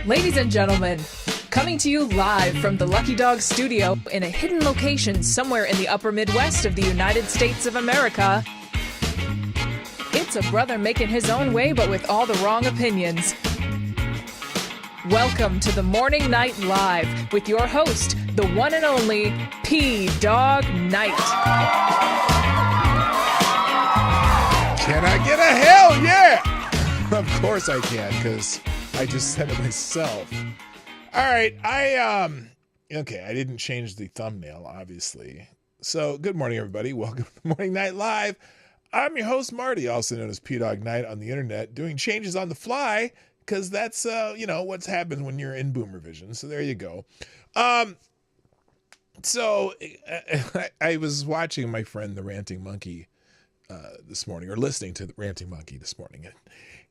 Ladies and gentlemen, coming to you live from the Lucky Dog studio in a hidden location somewhere in the upper Midwest of the United States of America, it's a brother making his own way but with all the wrong opinions. Welcome to the Morning Night Live with your host, the one and only P-Dog Knight. Can I get a hell yeah? Of course I can, because I just said it myself. All right, okay, I didn't change the thumbnail, obviously. So, good morning, everybody. Welcome to the Morning Night Live. I'm your host, Marty, also known as P-Dog Knight on the internet, doing changes on the fly, because that's, what's happened when you're in Boomer Vision. So there you go. So I was watching my friend, the Ranting Monkey, this morning, or listening to the Ranting Monkey this morning.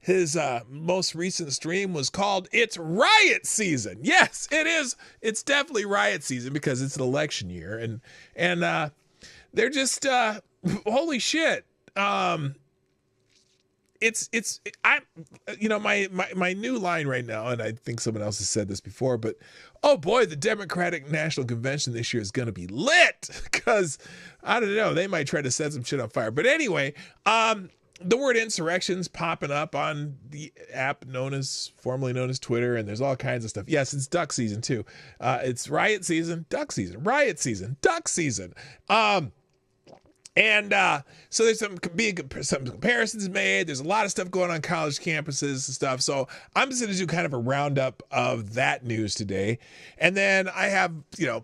His most recent stream was called It's Riot Season. Yes, it is. It's definitely riot season because it's an election year. And they're just, holy shit. My new line right now, and I think someone else has said this before, but oh boy, the Democratic National Convention this year is going to be lit because I don't know, they might try to set some shit on fire. But anyway, the word insurrection's popping up on the app formerly known as Twitter, and there's all kinds of stuff. Yes, it's duck season too. It's riot season, duck season, riot season, duck season. So there's some comparisons made. There's a lot of stuff going on college campuses and stuff. So I'm just going to do kind of a roundup of that news today. And then I have,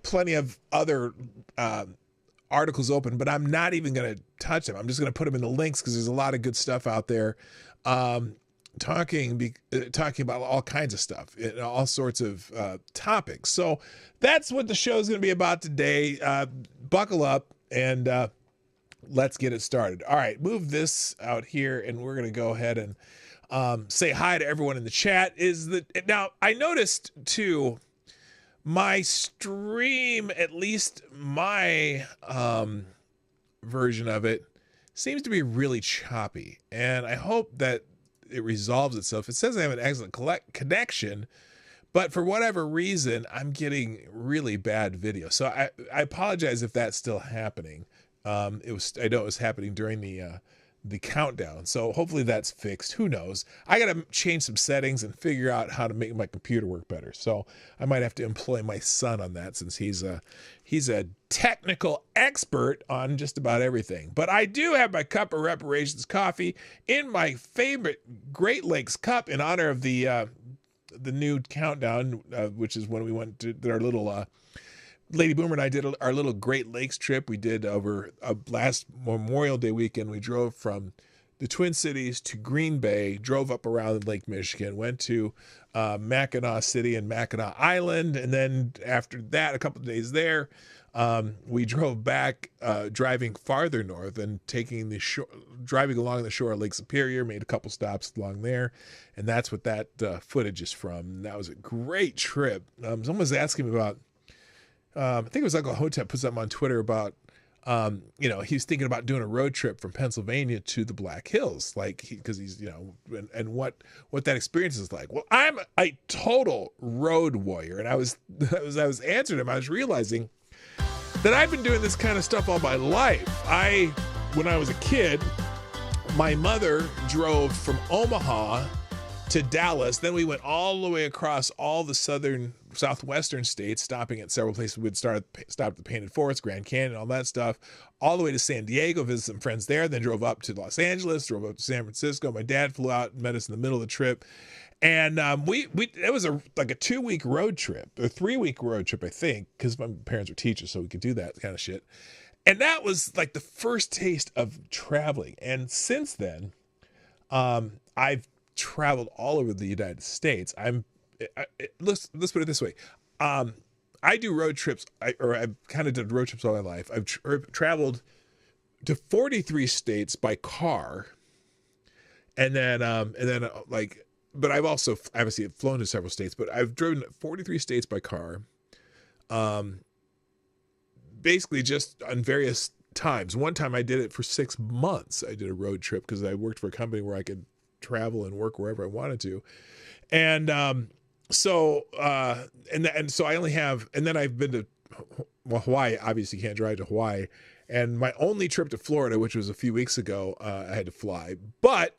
plenty of other articles open, but I'm not even going to touch them. I'm just going to put them in the links because there's a lot of good stuff out there talking about all kinds of stuff, all sorts of topics. So that's what the show is going to be about today. Buckle up and let's get it started. All right, move this out here, and we're going to go ahead and say hi to everyone in the chat. Now, I noticed, too, my stream, at least my version of it, seems to be really choppy, and I hope that it resolves itself. It says I have an excellent connection, but for whatever reason, I'm getting really bad video. So I apologize if that's still happening. I know it was happening during the countdown, so hopefully that's fixed. Who knows? I gotta change some settings and figure out how to make my computer work better. So I might have to employ my son on that, since he's a technical expert on just about everything. But I do have my cup of reparations coffee in my favorite Great Lakes cup in honor of the new countdown, which is when we went to our little. Lady Boomer and I did our little Great Lakes trip. We did over last Memorial Day weekend. We drove from the Twin Cities to Green Bay, drove up around Lake Michigan, went to Mackinac City and Mackinac Island. And then after that, a couple of days there, we drove back, driving farther north and driving along the shore of Lake Superior, made a couple stops along there. And that's what that footage is from. And that was a great trip. Someone was asking me about, I think it was Uncle Hotep put something on Twitter about, he was thinking about doing a road trip from Pennsylvania to the Black Hills, because he's, and what that experience is like. Well, I'm a total road warrior, and I was answering him, I was realizing that I've been doing this kind of stuff all my life. When I was a kid, my mother drove from Omaha to Dallas. Then we went all the way across all the southwestern states, stopping at several places. We'd stop at the Painted Forest, Grand Canyon, all that stuff, all the way to San Diego, visit some friends there, then drove up to Los Angeles, drove up to San Francisco. My dad flew out and met us in the middle of the trip. And it was like a 2-week road trip, or 3-week road trip, I think, because my parents were teachers, so we could do that kind of shit. And that was like the first taste of traveling. And since then, I've traveled all over the United States. Let's put it this way. I do road trips, I've kind of done road trips all my life. I've traveled to 43 states by car, and then but I've also obviously flown to several states, but I've driven 43 states by car, basically just on various times. One time I did it for 6 months. I did a road trip because I worked for a company where I could travel and work wherever I wanted to. And so and so I only have, and then I've been to Hawaii. Obviously, can't drive to Hawaii, and my only trip to Florida, which was a few weeks ago, I had to fly. But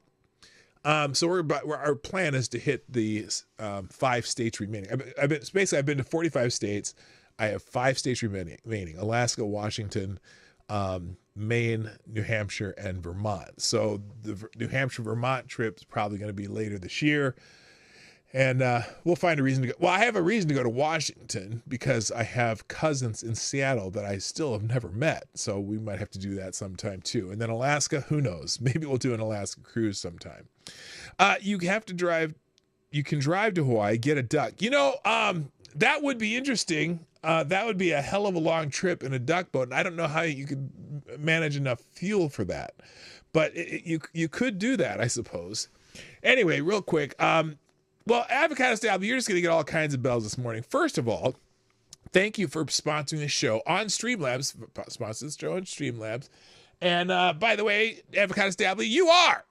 so our plan is to hit the 5 states remaining. I've been to 45 states. I have 5 states remaining: Alaska, Washington, Maine, New Hampshire, and Vermont. So the New Hampshire Vermont trip is probably going to be later this year. And we'll find a reason to go. Well, I have a reason to go to Washington because I have cousins in Seattle that I still have never met. So we might have to do that sometime too. And then Alaska, who knows? Maybe we'll do an Alaska cruise sometime. You have to drive. You can drive to Hawaii, get a duck. That would be interesting. That would be a hell of a long trip in a duck boat. And I don't know how you could manage enough fuel for that. But you could do that, I suppose. Anyway, real quick. Well, Avocado Style, you're just going to get all kinds of bells this morning. First of all, thank you for sponsoring the show on Streamlabs. Sponsor the show on Streamlabs. And by the way, Avocado Stable, you are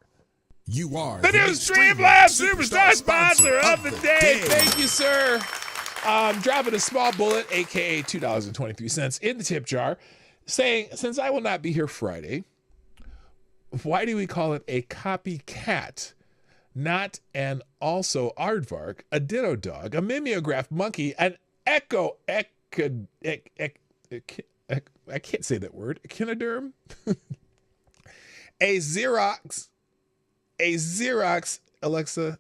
the new Streamlabs Superstar Sponsor of the day. Thank you, sir. Dropping a small bullet, a.k.a. $2.23 in the tip jar, saying, since I will not be here Friday, why do we call it a copycat? Not an also aardvark, a ditto dog, a mimeograph monkey, an I can't say that word, echinoderm, a Xerox, Alexa,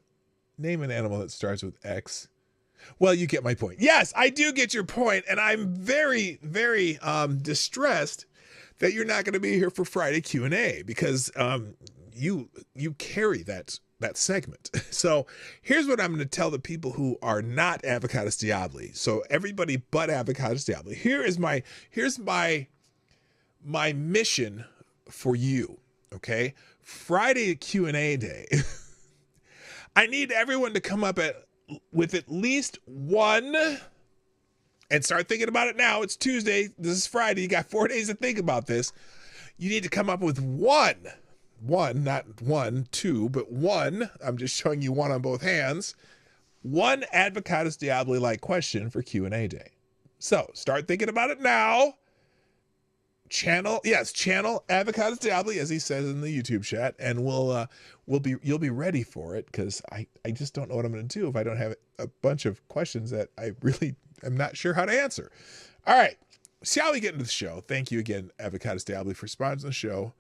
name an animal that starts with X. Well, you get my point. Yes, I do get your point, and I'm very, very distressed that you're not going to be here for Friday Q&A because you carry that segment. So here's what I'm going to tell the people who are not Avocados Diabli. So everybody but Avocados Diabli. Here's my mission for you. Okay, Friday Q&A day. I need everyone to come up with at least one, and start thinking about it now. It's Tuesday. This is Friday. You got 4 days to think about this. You need to come up with one, not 1, 2, but one. I'm just showing you one on both hands. One Avocados Diabli-like question for Q&A day. So start thinking about it now. Channel Avocados Diabli, as he says in the YouTube chat, and you'll be ready for it, because I just don't know what I'm going to do if I don't have a bunch of questions that I really am not sure how to answer. All right, shall we get into the show? Thank you again, Avocados Diabli, for sponsoring the show.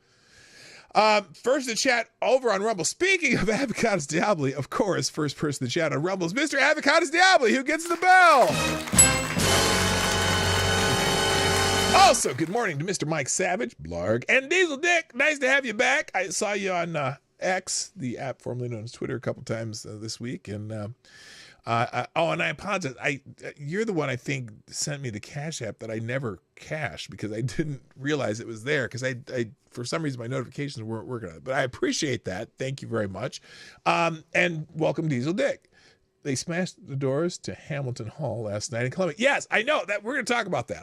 First in the chat over on Rumble. Speaking of Avocados Diabli, of course, first person in the chat on Rumble is Mr. Avocados Diabli, who gets the bell. Also, good morning to Mr. Mike Savage, Blarg, and Diesel Dick. Nice to have you back. I saw you on X, the app formerly known as Twitter, a couple times this week, and and I apologize. You're the one I think sent me the Cash App that I never cashed because I didn't realize it was there, because I for some reason my notifications weren't working on it. But I appreciate that. Thank you very much. And welcome, Diesel Dick. They smashed the doors to Hamilton Hall last night in Columbia. Yes, I know that. We're going to talk about that.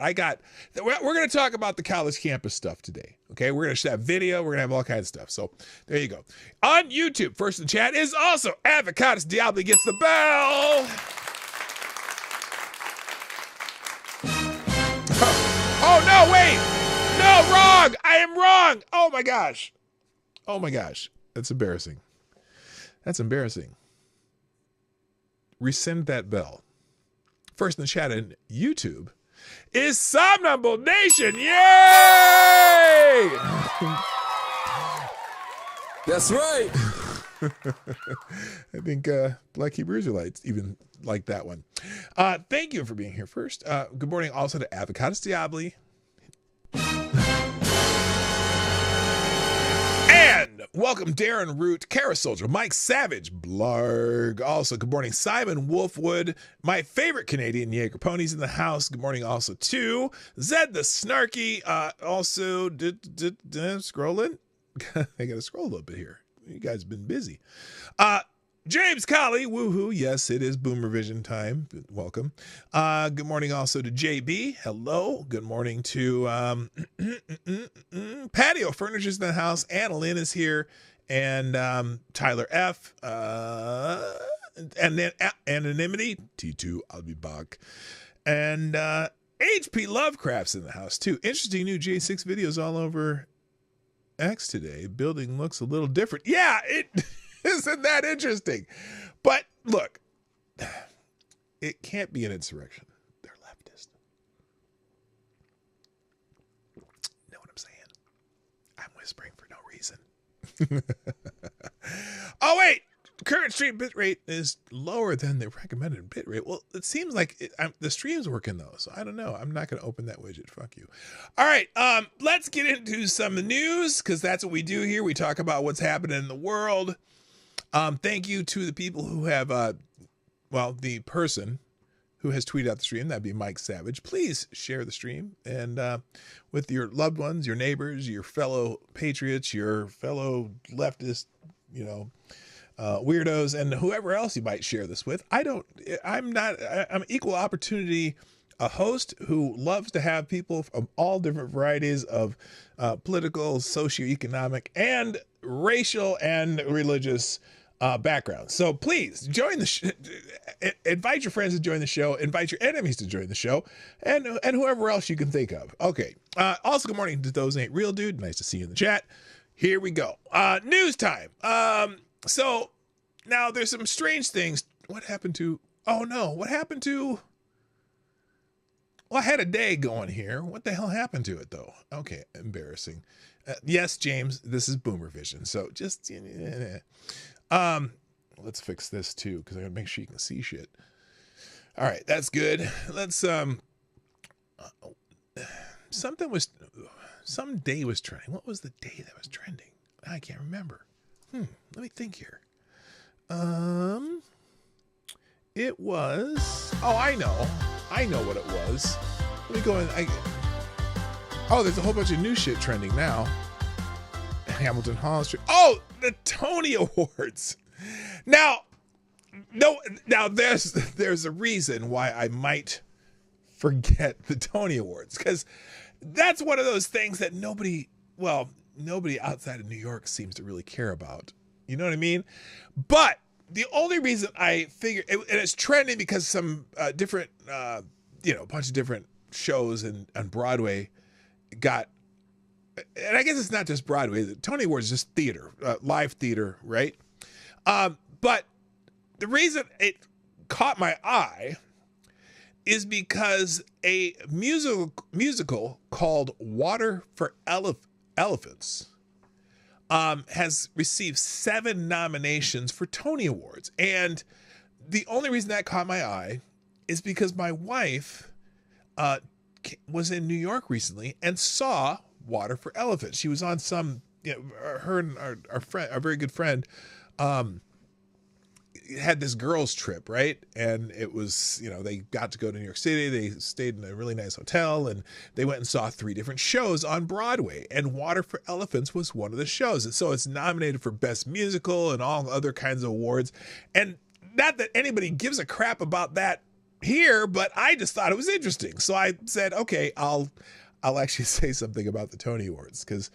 We're going to talk about the college campus stuff today. Okay, we're going to have video. We're going to have all kinds of stuff. So there you go. On YouTube, first in the chat is also Avocados Diabli gets the bell. Oh no, wait. No, wrong. I am wrong. Oh my gosh. That's embarrassing. Rescind that bell. First in the chat on YouTube is Somnambule Nation. Yay! That's right. I think Black Hebrew Israelites even like that one. Thank you for being here first. Good morning also to Avocados Diabli. And welcome Darren Root, Kara Soldier, Mike Savage, Blarg. Also, good morning Simon Wolfwood, my favorite Canadian Jaeger ponies in the house. Good morning also to Zed the Snarky. Also, scrolling. I gotta scroll a little bit here. You guys have been busy. James Colley, woohoo. Yes, it is Boomer Vision time. Welcome. Good morning also to JB. Hello. Good morning to Patio Furniture's in the house. Anna Lynn is here. And Tyler F. and then anonymity. T2, I'll be back. And HP Lovecraft's in the house too. Interesting new J6 videos all over X today. Building looks a little different. Yeah, it isn't that interesting. But look, it can't be an insurrection. They're leftist. Know what I'm saying? I'm whispering for no reason. Oh, wait. Current stream bitrate is lower than the recommended bitrate. Well, it seems like the stream's working, though. So I don't know. I'm not going to open that widget. Fuck you. All right. Let's get into some news, because that's what we do here. We talk about what's happening in the world. Thank you to the people who have, the person who has tweeted out the stream. That'd be Mike Savage. Please share the stream and with your loved ones, your neighbors, your fellow patriots, your fellow leftist, weirdos, and whoever else you might share this with. I'm equal opportunity, a host who loves to have people from all different varieties of political, socioeconomic, and racial and religious backgrounds. So please join the invite your friends to join the show, invite your enemies to join the show, and whoever else you can think of. Okay. Also, good morning to those ain't real, dude. Nice to see you in the chat. Here we go. News time. So now there's some strange things. What happened to? Well, I had a day going here. What the hell happened to it, though? Okay, embarrassing. Yes, James, this is Boomer Vision. So just, let's fix this too, because I gotta make sure you can see shit. All right, that's good. Let's, some day was trending. What was the day that was trending? I can't remember. Let me think here. It was, I know what it was. Let me go in. There's a whole bunch of new shit trending now. Hamilton Hall Street. Oh, the Tony Awards. Now there's a reason why I might forget the Tony Awards, because that's one of those things that nobody outside of New York seems to really care about. You know what I mean? But the only reason I figure, and it's trending because some different, a bunch of different shows on Broadway got, and I guess it's not just Broadway. The Tony Awards is just theater, live theater, right? But the reason it caught my eye is because a musical called Water for Elephants has received 7 nominations for Tony Awards. And the only reason that caught my eye is because my wife was in New York recently and saw Water for Elephants. She was on some, her and our friend, our very good friend, had this girls trip, right? And it was, they got to go to New York City. They stayed in a really nice hotel, and they went and saw 3 different shows on Broadway, and Water for Elephants was one of the shows. And so it's nominated for Best Musical and all other kinds of awards. And not that anybody gives a crap about that here, but I just thought it was interesting. So I said, okay, I'll actually say something about the Tony Awards, because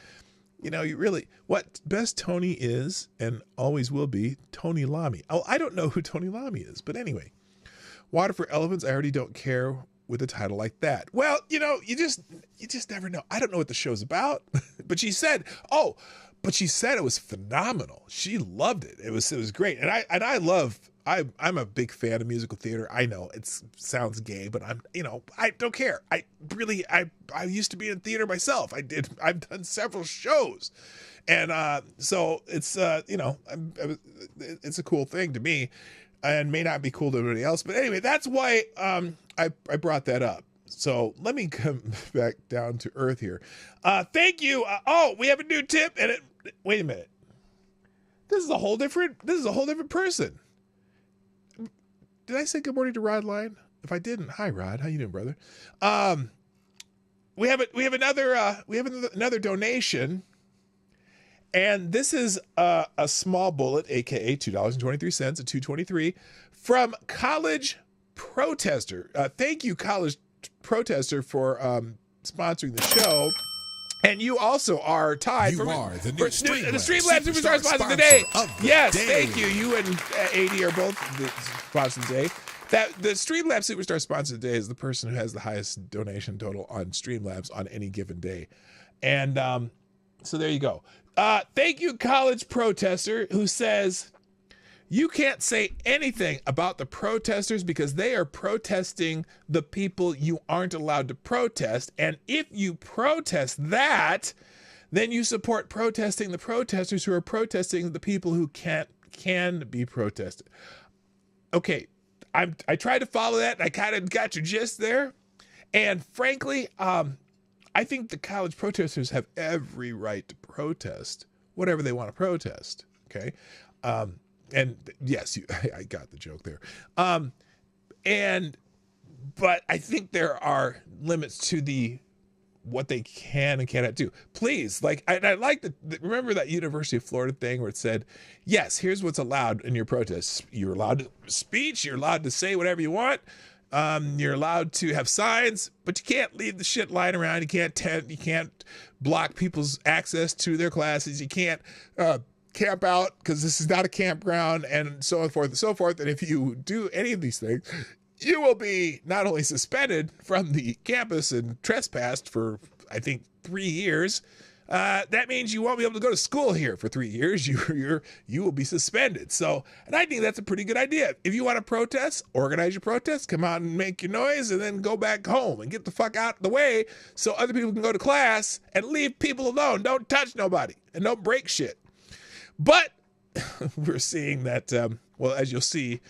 you really, what Best Tony is and always will be Tony Lamy. Oh, I don't know who Tony Lamy is, but anyway, Water for Elephants, I already don't care with a title like that. Well, you just never know. I don't know what the show's about, but she said it was phenomenal. She loved it. It was great. And I'm a big fan of musical theater. I know it sounds gay, but I don't care. I used to be in theater myself. I've done several shows. And so it's, it's a cool thing to me, and may not be cool to everybody else. But anyway, that's why I brought that up. So let me come back down to earth here. Thank you. We have a new tip. And wait a minute. This is a whole different person. Did I say good morning to Rod Line? If I didn't, hi Rod, how you doing, brother? We have another donation, and this is a small bullet, aka $2.23 at $2.23, from College Protester. Thank you, College Protester, for sponsoring the show. And you also are tied You for are the for new Streamlabs the Streamlabs Superstar sponsor of the day. Yes, thank you. You and AD are both the sponsors today. That the Streamlabs Superstar sponsor today is the person who has the highest donation total on Streamlabs on any given day. And so there you go. Thank you, college protester, who says you can't say anything about the protesters because they are protesting the people you aren't allowed to protest. And if you protest that, then you support protesting the protesters who are protesting the people who can be protested. Okay, I tried to follow that. And I kind of got your gist there. And frankly, I think the college protesters have every right to protest whatever they want to protest. Okay. And yes, I got the joke there. But I think there are limits to what they can and cannot do. Please, I like remember that University of Florida thing where it said, yes, here's what's allowed in your protests. You're allowed to speech. You're allowed to say whatever you want. You're allowed to have signs, but you can't leave the shit lying around. You can't block people's access to their classes. You can't camp out because this is not a campground, and so forth and so forth. And if you do any of these things, you will be not only suspended from the campus and trespassed for, I think, 3 years. That means you won't be able to go to school here for 3 years. You will be suspended. So, and I think that's a pretty good idea. If you want to protest, organize your protest, come out and make your noise, and then go back home and get the fuck out of the way so other people can go to class and leave people alone. Don't touch nobody and don't break shit. But we're seeing that, well, as you'll see,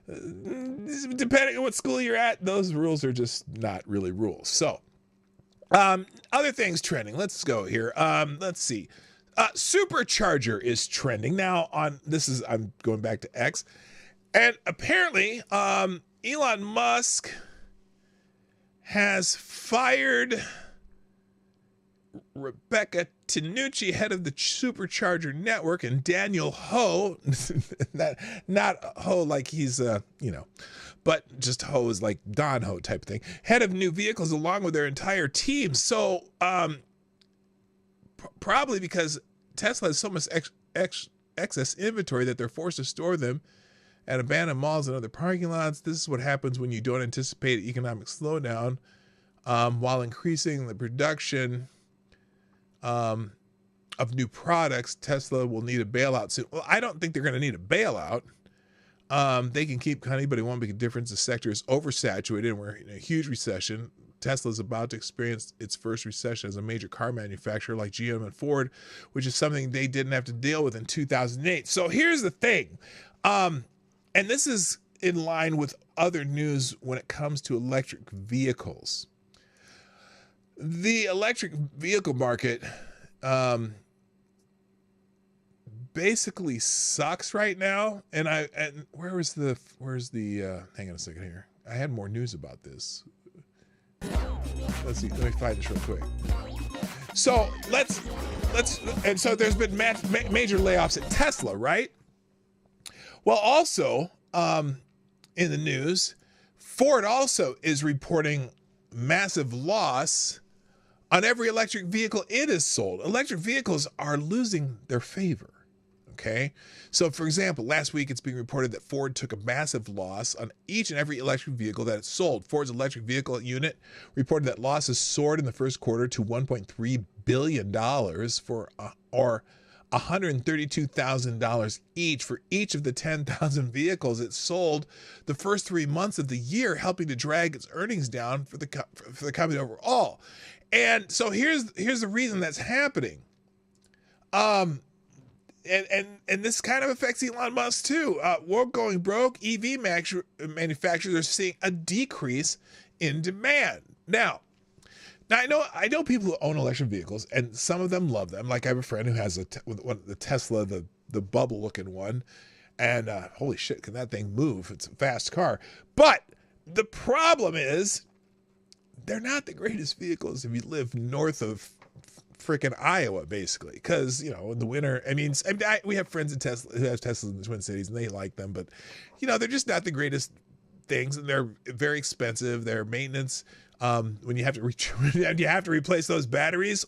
depending on what school you're at, those rules are just not really rules. So, other things trending. Let's go here. Let's see. Supercharger is trending now on I'm going back to X. And apparently, Elon Musk has fired Rebecca Tanucci, head of the Supercharger network, and Daniel Ho, not Ho like he's but just Ho is like Don Ho type of thing, head of new vehicles, along with their entire team. So probably because Tesla has so much excess inventory that they're forced to store them at abandoned malls and other parking lots. This is what happens when you don't anticipate economic slowdown while increasing the production of new products. Tesla will need a bailout soon. Well, I don't think they're going to need a bailout. They can keep cutting, but it won't make a difference. The sector is oversaturated and we're in a huge recession. Tesla is about to experience its first recession as a major car manufacturer like GM and Ford, which is something they didn't have to deal with in 2008. So here's the thing. And this is in line with other news when it comes to electric vehicles. The electric vehicle market basically sucks right now. And where's the hang on a second here. I had more news about this. Let's see. Let me find this real quick. So and so there's been major layoffs at Tesla, right? Well, also in the news, Ford also is reporting massive loss on every electric vehicle it is sold. Electric vehicles are losing their favor. Okay. So for example, last week it's being reported that Ford took a massive loss on each and every electric vehicle that it sold. Ford's electric vehicle unit reported that losses soared in the first quarter to $1.3 billion or $132,000 each for each of the 10,000 vehicles it sold the first 3 months of the year, helping to drag its earnings down for the company overall. And so here's the reason that's happening. And this kind of affects Elon Musk too. World going broke, EV manufacturers are seeing a decrease in demand. Now I know people who own electric vehicles, and some of them love them. Like I have a friend who has the Tesla, the bubble looking one, and holy shit, can that thing move? It's a fast car. But the problem is, they're not the greatest vehicles if you live north of freaking Iowa, basically, because in the winter. We have friends in Tesla who have Teslas in the Twin Cities, and they like them, but they're just not the greatest things, and they're very expensive. Their maintenance when you have to you have to replace those batteries.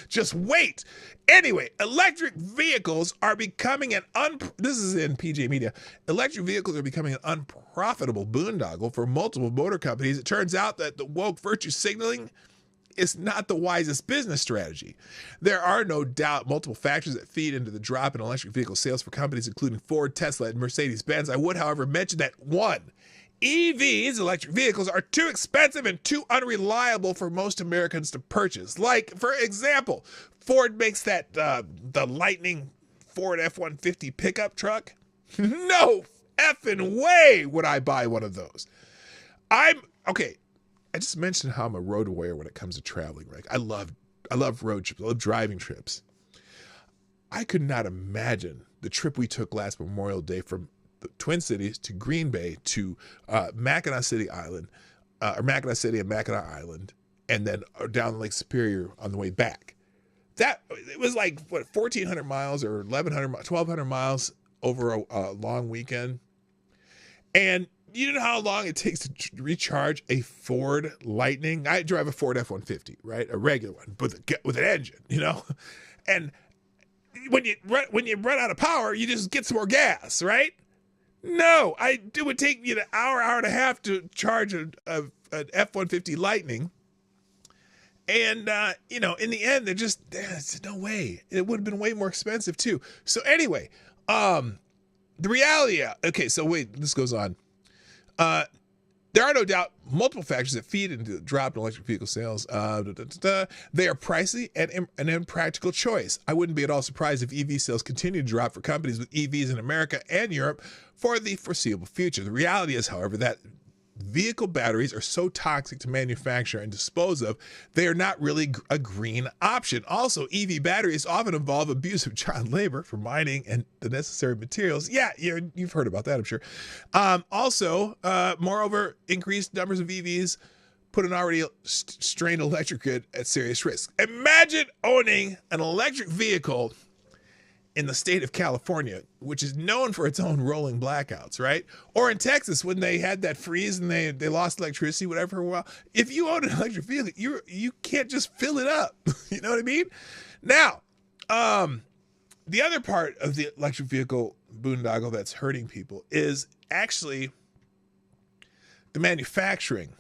Just wait. Anyway, electric vehicles are becoming this is in PJ Media. Electric vehicles are becoming an unprofitable boondoggle for multiple motor companies. It turns out that the woke virtue signaling is not the wisest business strategy. There are no doubt multiple factors that feed into the drop in electric vehicle sales for companies including Ford, Tesla, and Mercedes-Benz. I would, however, mention that one, EVs, electric vehicles, are too expensive and too unreliable for most Americans to purchase. Like, for example, Ford makes that the Lightning Ford F-150 pickup truck. No effing way would I buy one of those. Okay. I just mentioned how I'm a road warrior when it comes to traveling. Right? I love road trips. I love driving trips. I could not imagine the trip we took last Memorial Day from the Twin Cities to Green Bay to Mackinac City Island, or Mackinac City and Mackinac Island, and then down Lake Superior on the way back. It was like, what, 1,400 miles or 1,200 miles over a long weekend. And you know how long it takes to recharge a Ford Lightning? I drive a Ford F-150, right? A regular one, with an engine, you know? And when you run out of power, you just get some more gas, right? No, it would take me an hour and a half to charge an F-150 Lightning. And, in the end, there's no way. It would have been way more expensive, too. So anyway, the reality, okay, so wait, this goes on. There are no doubt multiple factors that feed into the drop in electric vehicle sales. They are pricey and an impractical choice. I wouldn't be at all surprised if EV sales continue to drop for companies with EVs in America and Europe for the foreseeable future. The reality is, however, that vehicle batteries are so toxic to manufacture and dispose of, they are not really a green option. Also, EV batteries often involve abuse of child labor for mining and the necessary materials. Yeah, you've heard about that, I'm sure. Moreover, increased numbers of EVs put an already strained electric grid at serious risk. Imagine owning an electric vehicle in the state of California, which is known for its own rolling blackouts, right? Or in Texas, when they had that freeze and they lost electricity, whatever, for a while. If you own an electric vehicle, you can't just fill it up. You know what I mean? Now, the other part of the electric vehicle boondoggle that's hurting people is actually the manufacturing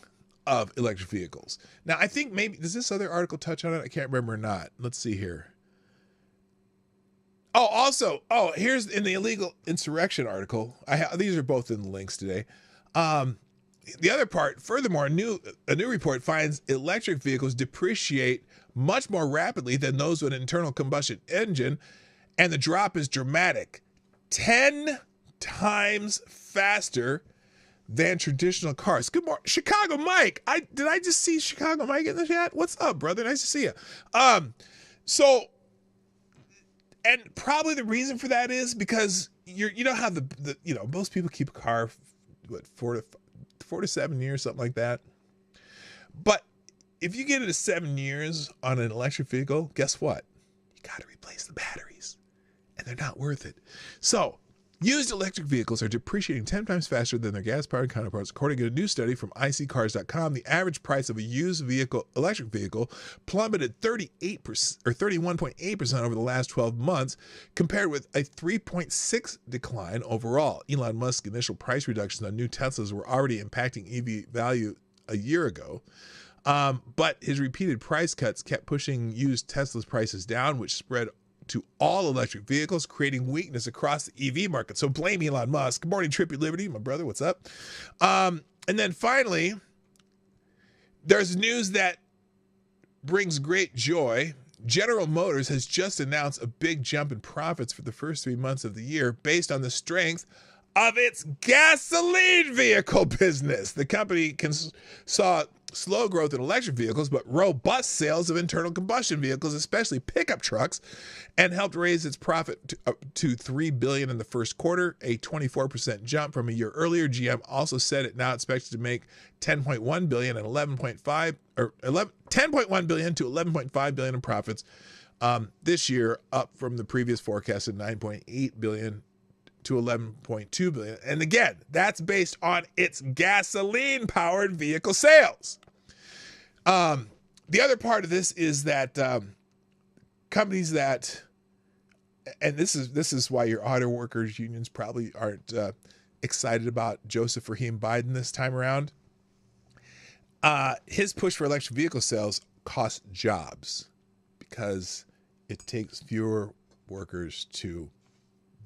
of electric vehicles. Now, I think maybe, does this other article touch on it? I can't remember or not. Let's see here. Here's in the illegal insurrection article. These are both in the links today. The other part, furthermore, a new report finds electric vehicles depreciate much more rapidly than those with an internal combustion engine, and the drop is dramatic, 10 times faster than traditional cars. Good morning, Chicago Mike. Did I just see Chicago Mike in the chat? What's up, brother? Nice to see you. And probably the reason for that is because you don't have most people keep a car, 4 to 7 years, something like that. But if you get into 7 years on an electric vehicle, guess what? You got to replace the batteries, and they're not worth it. So used electric vehicles are depreciating 10 times faster than their gas-powered counterparts. According to a new study from iSeeCars.com, the average price of a used electric vehicle plummeted 31.8% over the last 12 months, compared with a 3.6% decline overall. Elon Musk's initial price reductions on new Teslas were already impacting EV value a year ago. But his repeated price cuts kept pushing used Tesla's prices down, which spread to all electric vehicles, creating weakness across the EV market. So blame Elon Musk. Good morning, Trippy Liberty, my brother. What's up? And then finally, there's news that brings great joy. General Motors has just announced a big jump in profits for the first 3 months of the year based on the strength of its gasoline vehicle business. The company saw slow growth in electric vehicles, but robust sales of internal combustion vehicles, especially pickup trucks, and helped raise its profit to $3 billion in the first quarter, a 24% jump from a year earlier. GM also said it now expects to make $10.1 billion and $10.1 billion to $11.5 billion in profits this year, up from the previous forecast of $9.8 billion to 11.2 billion. And again, that's based on its gasoline-powered vehicle sales. The other part of this is that companies that, and this is why your auto workers unions probably aren't excited about Joseph Rahim Biden this time around. His push for electric vehicle sales costs jobs because it takes fewer workers to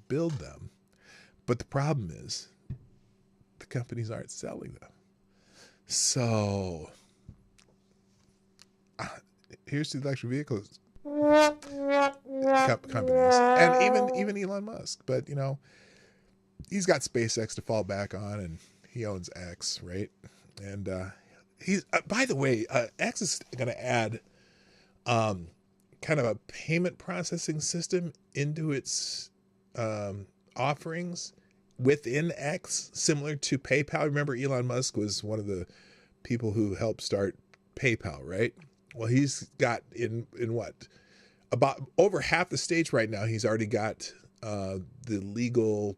build them. But the problem is the companies aren't selling them. So here's the electric vehicles companies, and even Elon Musk. But you know, he's got SpaceX to fall back on, and he owns X, right? And he's by the way, X is going to add kind of a payment processing system into its offerings within X, similar to PayPal. Remember, Elon Musk was one of the people who helped start PayPal, right? Well, he's got in what, about over half the states right now, he's already got the legal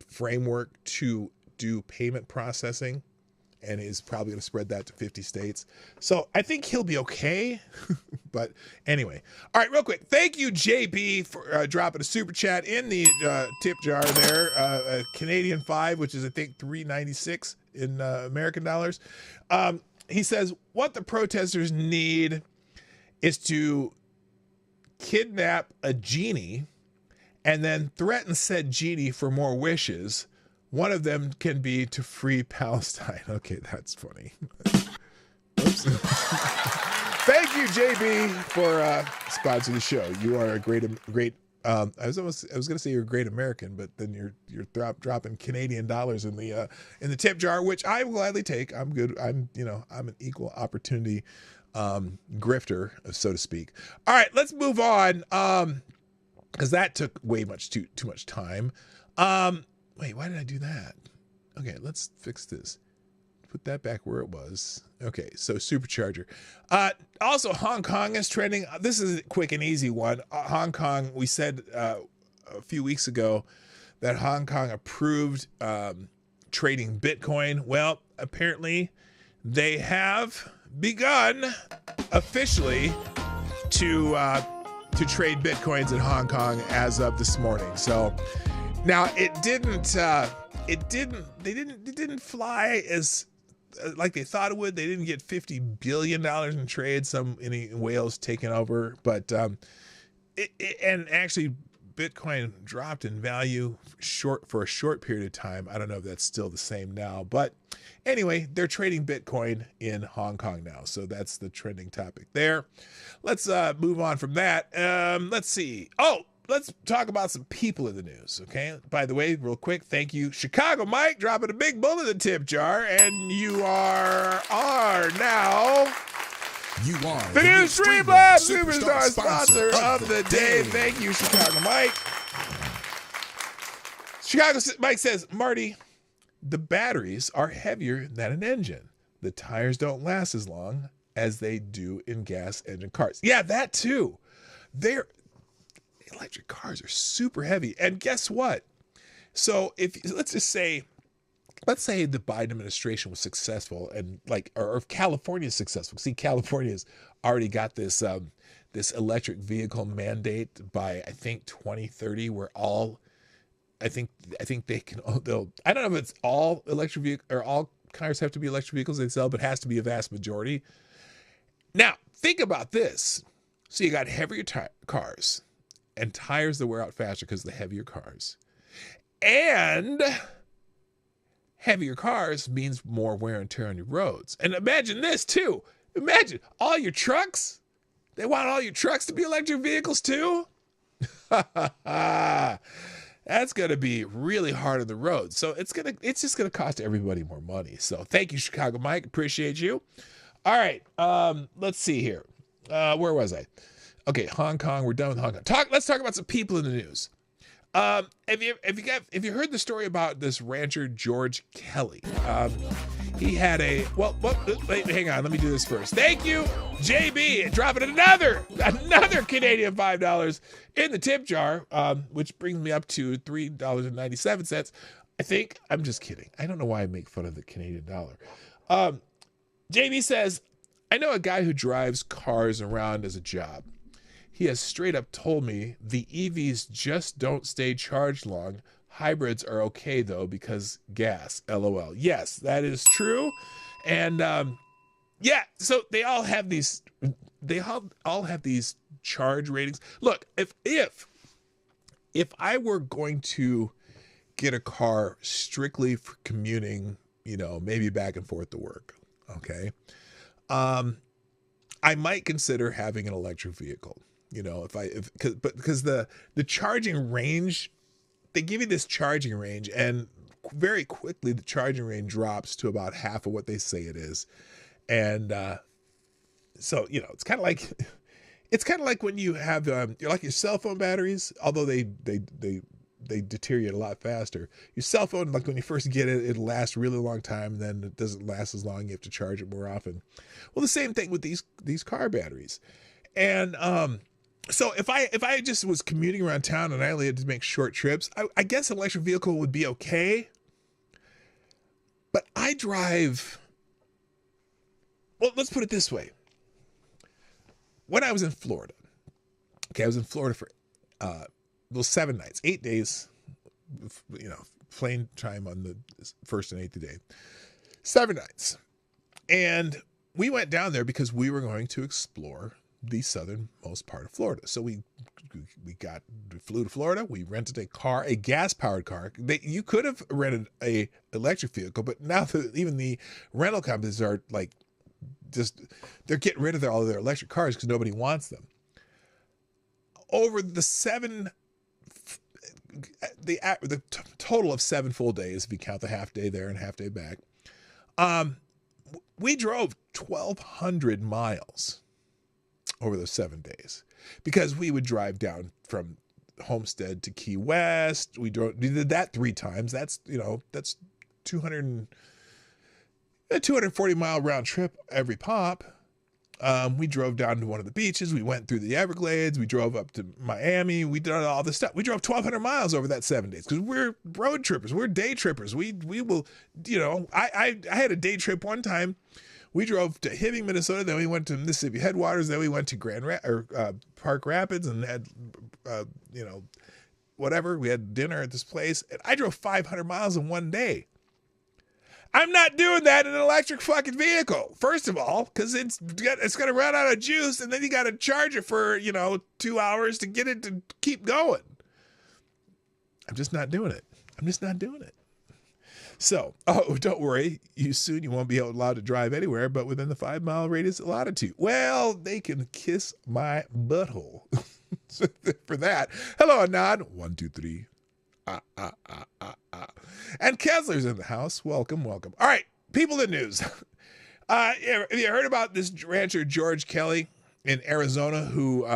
framework to do payment processing, and is probably going to spread that to 50 states. So I think he'll be okay. But anyway, all right, real quick. Thank you, JB, for dropping a super chat in the tip jar there. Canadian 5, which is, I think, $3.96 in American dollars. He says, what the protesters need is to kidnap a genie and then threaten said genie for more wishes. One of them can be to free Palestine. Okay, that's funny. Oops. Thank you, JB, for sponsoring the show. You are a great. I was going to say you're a great American, but then you're dropping Canadian dollars in the tip jar, which I will gladly take. I'm good. I'm an equal opportunity grifter, so to speak. All right, let's move on, because that took way too much time. Wait, why did I do that? Okay, let's fix this. Put that back where it was. Okay, so supercharger. Also, Hong Kong is trending. This is a quick and easy one. Hong Kong, we said a few weeks ago that Hong Kong approved trading Bitcoin. Well, apparently they have begun officially to trade Bitcoins in Hong Kong as of this morning. So now it didn't fly as like they thought it would. They didn't get $50 billion in trade, any whales taken over, but and actually Bitcoin dropped in value for a short period of time. I don't know if that's still the same now, but anyway, they're trading Bitcoin in Hong Kong now. So that's the trending topic there. Let's move on from that. Let's see. Let's talk about some people in the news, okay? By the way, real quick, thank you, Chicago Mike, dropping a big bull in the tip jar, and you are now the new Streamlab Superstar sponsor of the day. Thank you, Chicago Mike. Chicago Mike says, Marty, the batteries are heavier than an engine. The tires don't last as long as they do in gas engine cars. Yeah, that too. Electric cars are super heavy. And guess what? So let's say the Biden administration was successful and or if California is successful. See, California's already got this electric vehicle mandate by, I think, 2030, where I think they'll, I don't know if it's all electric vehicle or all cars have to be electric vehicles they sell, but it has to be a vast majority. Now, think about this. So you got heavier cars and tires that wear out faster because of the heavier cars. And heavier cars means more wear and tear on your roads. And imagine this too. Imagine all your trucks. They want all your trucks to be electric vehicles too? That's going to be really hard on the road. So it's just going to cost everybody more money. So thank you, Chicago Mike. Appreciate you. All right. Let's see here. Where was I? Okay, Hong Kong. We're done with Hong Kong. Let's talk about some people in the news. Have you heard the story about this rancher George Kelly? He had wait, hang on. Let me do this first. Thank you, JB, dropping another Canadian $5 in the tip jar, which brings me up to $3.97. I think I'm just kidding. I don't know why I make fun of the Canadian dollar. JB says, I know a guy who drives cars around as a job. He has straight up told me the EVs just don't stay charged long. Hybrids are okay though because gas. LOL. Yes, that is true. And yeah, so they all have these charge ratings. Look, if I were going to get a car strictly for commuting, maybe back and forth to work, okay, I might consider having an electric vehicle. Because the charging range, they give you this charging range, and very quickly the charging range drops to about half of what they say it is. And so it's kind of like when you have like your cell phone batteries, although they deteriorate a lot faster. Your cell phone, like when you first get it, it lasts a really long time, and then it doesn't last as long. You have to charge it more often. Well, the same thing with these car batteries. And so if I just was commuting around town and I only had to make short trips, I guess an electric vehicle would be okay. But I drive, well, let's put it this way. When I was in Florida, I was in Florida for 7 nights, 8 days, plane time on the first and 8th day, 7 nights. And we went down there because we were going to explore the southernmost part of Florida. So we flew to Florida. We rented a gas-powered car. You could have rented a electric vehicle, but now even the rental companies are like, they're getting rid of all of their electric cars because nobody wants them. Over the total of 7 full days, if you count the half day there and half day back, we drove 1,200 miles over those 7 days, because we would drive down from Homestead to Key West. We did that 3 times. That's 240 mile round trip every pop. We drove down to one of the beaches. We went through the Everglades. We drove up to Miami. We did all this stuff. We drove 1,200 miles over that 7 days because we're road trippers. We're day trippers. We will, I had a day trip one time. We drove to Hibbing, Minnesota. Then we went to Mississippi Headwaters. Then we went to Park Rapids and had, whatever. We had dinner at this place. And I drove 500 miles in one day. I'm not doing that in an electric fucking vehicle. First of all, because it's going to run out of juice, and then you got to charge it for 2 hours to get it to keep going. I'm just not doing it. So, don't worry. You won't be allowed to drive anywhere but within the 5 mile radius of latitude. Well, they can kiss my butthole. For that. Hello, Anand. 1, 2, 3. And Kessler's in the house. Welcome. All right, people in news. Have you heard about this rancher George Kelly in Arizona who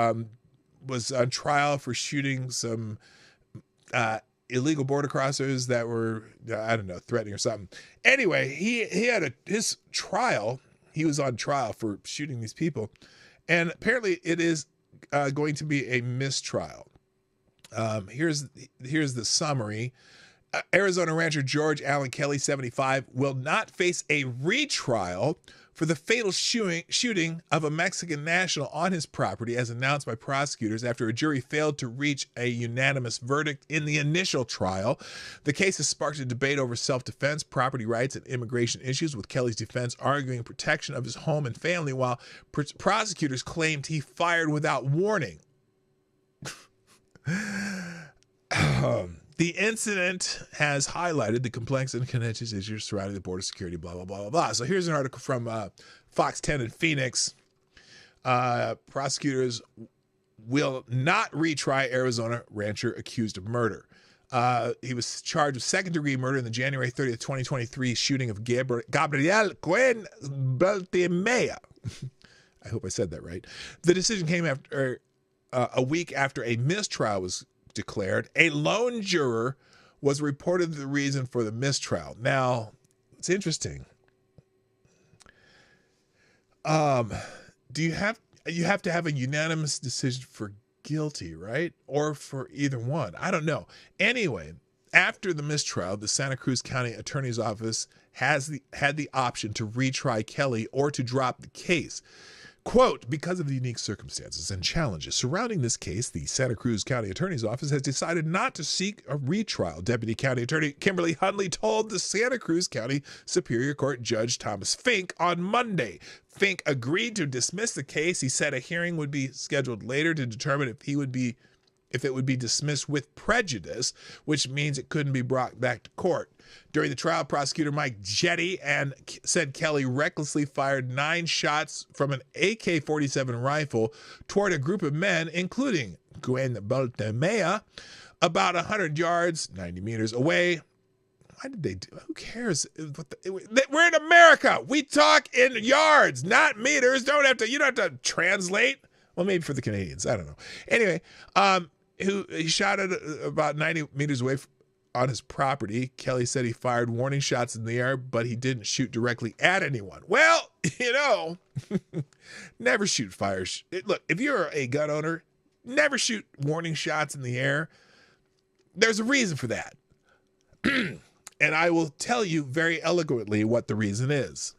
was on trial for shooting some illegal border crossers that were, threatening or something? Anyway, he had his trial. He was on trial for shooting these people, and apparently it is going to be a mistrial. Here's the summary. Arizona rancher George Allen Kelly, 75, will not face a retrial for the fatal shooting of a Mexican national on his property, as announced by prosecutors after a jury failed to reach a unanimous verdict in the initial trial. The case has sparked a debate over self-defense, property rights, and immigration issues, with Kelly's defense arguing protection of his home and family, while prosecutors claimed he fired without warning. The incident has highlighted the complex and contentious issues surrounding the border security, blah, blah, blah, blah, blah. So here's an article from Fox 10 in Phoenix. Prosecutors will not retry Arizona rancher accused of murder. He was charged with second-degree murder in the January 30th, 2023 shooting of Gabriel Cohen Baltimea. I hope I said that right. The decision came after a week after a mistrial was declared. A lone juror was reported the reason for the mistrial. Now, it's interesting. Do you have to have a unanimous decision for guilty, right? Or for either one? I don't know. Anyway, after the mistrial, the Santa Cruz County Attorney's Office had the option to retry Kelly or to drop the case. Quote, because of the unique circumstances and challenges surrounding this case, the Santa Cruz County Attorney's Office has decided not to seek a retrial. Deputy County Attorney Kimberly Hundley told the Santa Cruz County Superior Court Judge Thomas Fink on Monday. Fink agreed to dismiss the case. He said a hearing would be scheduled later to determine if it would be dismissed with prejudice, which means it couldn't be brought back to court. During the trial, prosecutor Mike Jetty said Kelly recklessly fired 9 shots from an AK-47 rifle toward a group of men, including Gwen Baltamea, about 100 yards, 90 meters away. Why did they do? Who cares? We're in America. We talk in yards, not meters. You don't have to translate. Well, maybe for the Canadians. I don't know. Anyway, he shot at about 90 meters away on his property. Kelly said he fired warning shots in the air, but he didn't shoot directly at anyone. Well, never shoot fires. Look, if you're a gun owner, never shoot warning shots in the air. There's a reason for that. And I will tell you very eloquently what the reason is.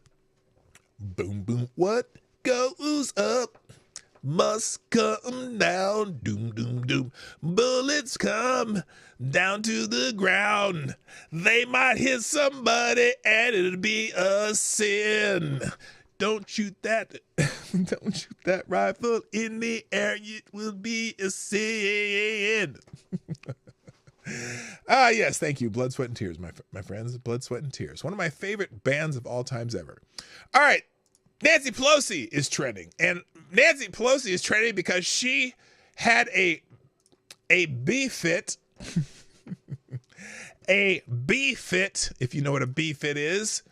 Boom, boom, what goes up must come down. Doom, doom, doom. Bullets come down to the ground. They might hit somebody and it'll be a sin. Don't shoot that. Don't shoot that rifle in the air. It will be a sin. Yes, thank you. Blood, Sweat, and Tears, my friends. Blood, Sweat, and Tears. One of my favorite bands of all times ever. All right. Nancy Pelosi is trending. And Nancy Pelosi is trending because she had a B-fit. A B-fit, if you know what a B-fit is.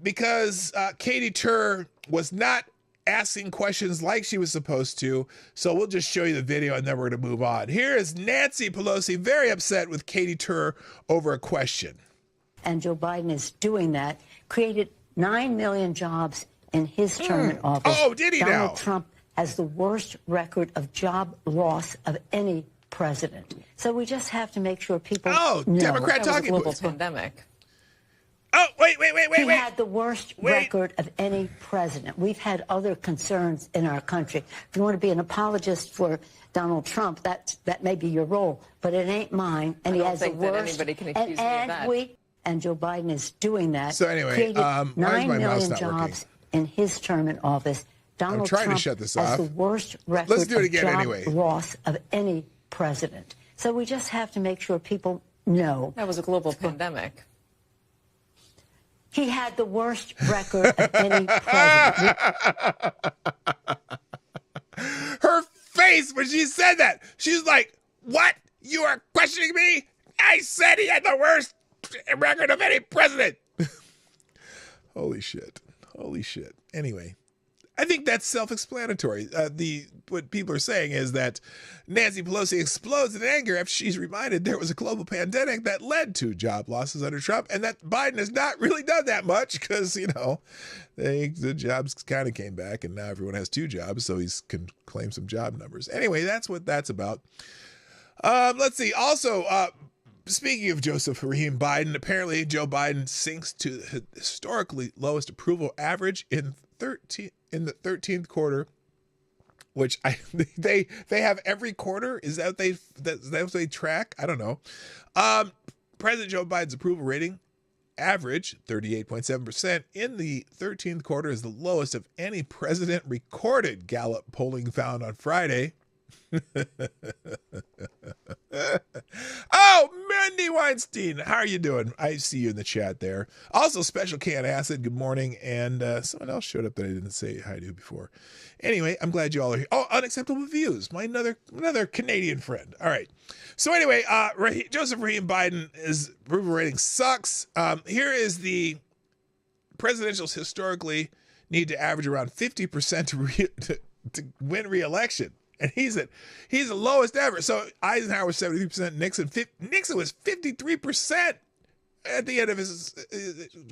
Because Katie Tur was not asking questions like she was supposed to. So we'll just show you the video and then we're going to move on. Here is Nancy Pelosi very upset with Katie Tur over a question. And Joe Biden is doing that, created 9 million jobs in his term in office. Oh, did he Donald now? Trump has the worst record of job loss of any president. So we just have to make sure people know. Democrat talking global points. pandemic. Oh, wait. He had the worst record of any president. We've had other concerns in our country. If you want to be an apologist for Donald Trump, that may be your role, but it ain't mine. And he has the worst. That anybody can accuse me of that. And Joe Biden is doing that. So anyway, created why is 9 my mouse million not jobs working? in his term in office. Donald trying Trump to shut this has off. the worst record Let's do it again of job anyway. loss of any president. So we just have to make sure people know. That was a global pandemic. He had the worst record of any president. Her face when she said that, she's like, what? You are questioning me? I said he had the worst record of any president. Holy shit. Anyway, I think that's self-explanatory. What people are saying is that Nancy Pelosi explodes in anger after she's reminded there was a global pandemic that led to job losses under Trump, and that Biden has not really done that much because, the jobs kind of came back, and now everyone has 2 jobs, so he's can claim some job numbers. Anyway, that's what that's about. Let's see. Also, speaking of Joseph Rahim Biden, apparently Joe Biden sinks to the historically lowest approval average in the 13th quarter, which they have every quarter. Is that what they track? I don't know. President Joe Biden's approval rating average 38.7% in the 13th quarter is the lowest of any president recorded, Gallup polling found on Friday. Oh, Mindy Weinstein, how are you doing? I see you in the chat there. Also, Special Can Acid, good morning. And someone else showed up that I didn't say hi to before. Anyway, I'm glad you all are here. Oh, Unacceptable Views, my another Canadian friend. All right. So anyway, Joseph Rahim Biden's approval rating sucks. Here is the presidentials historically need to average around 50% to win re-election. And he's the lowest ever. So Eisenhower was 73%, Nixon was 53%. at the end of his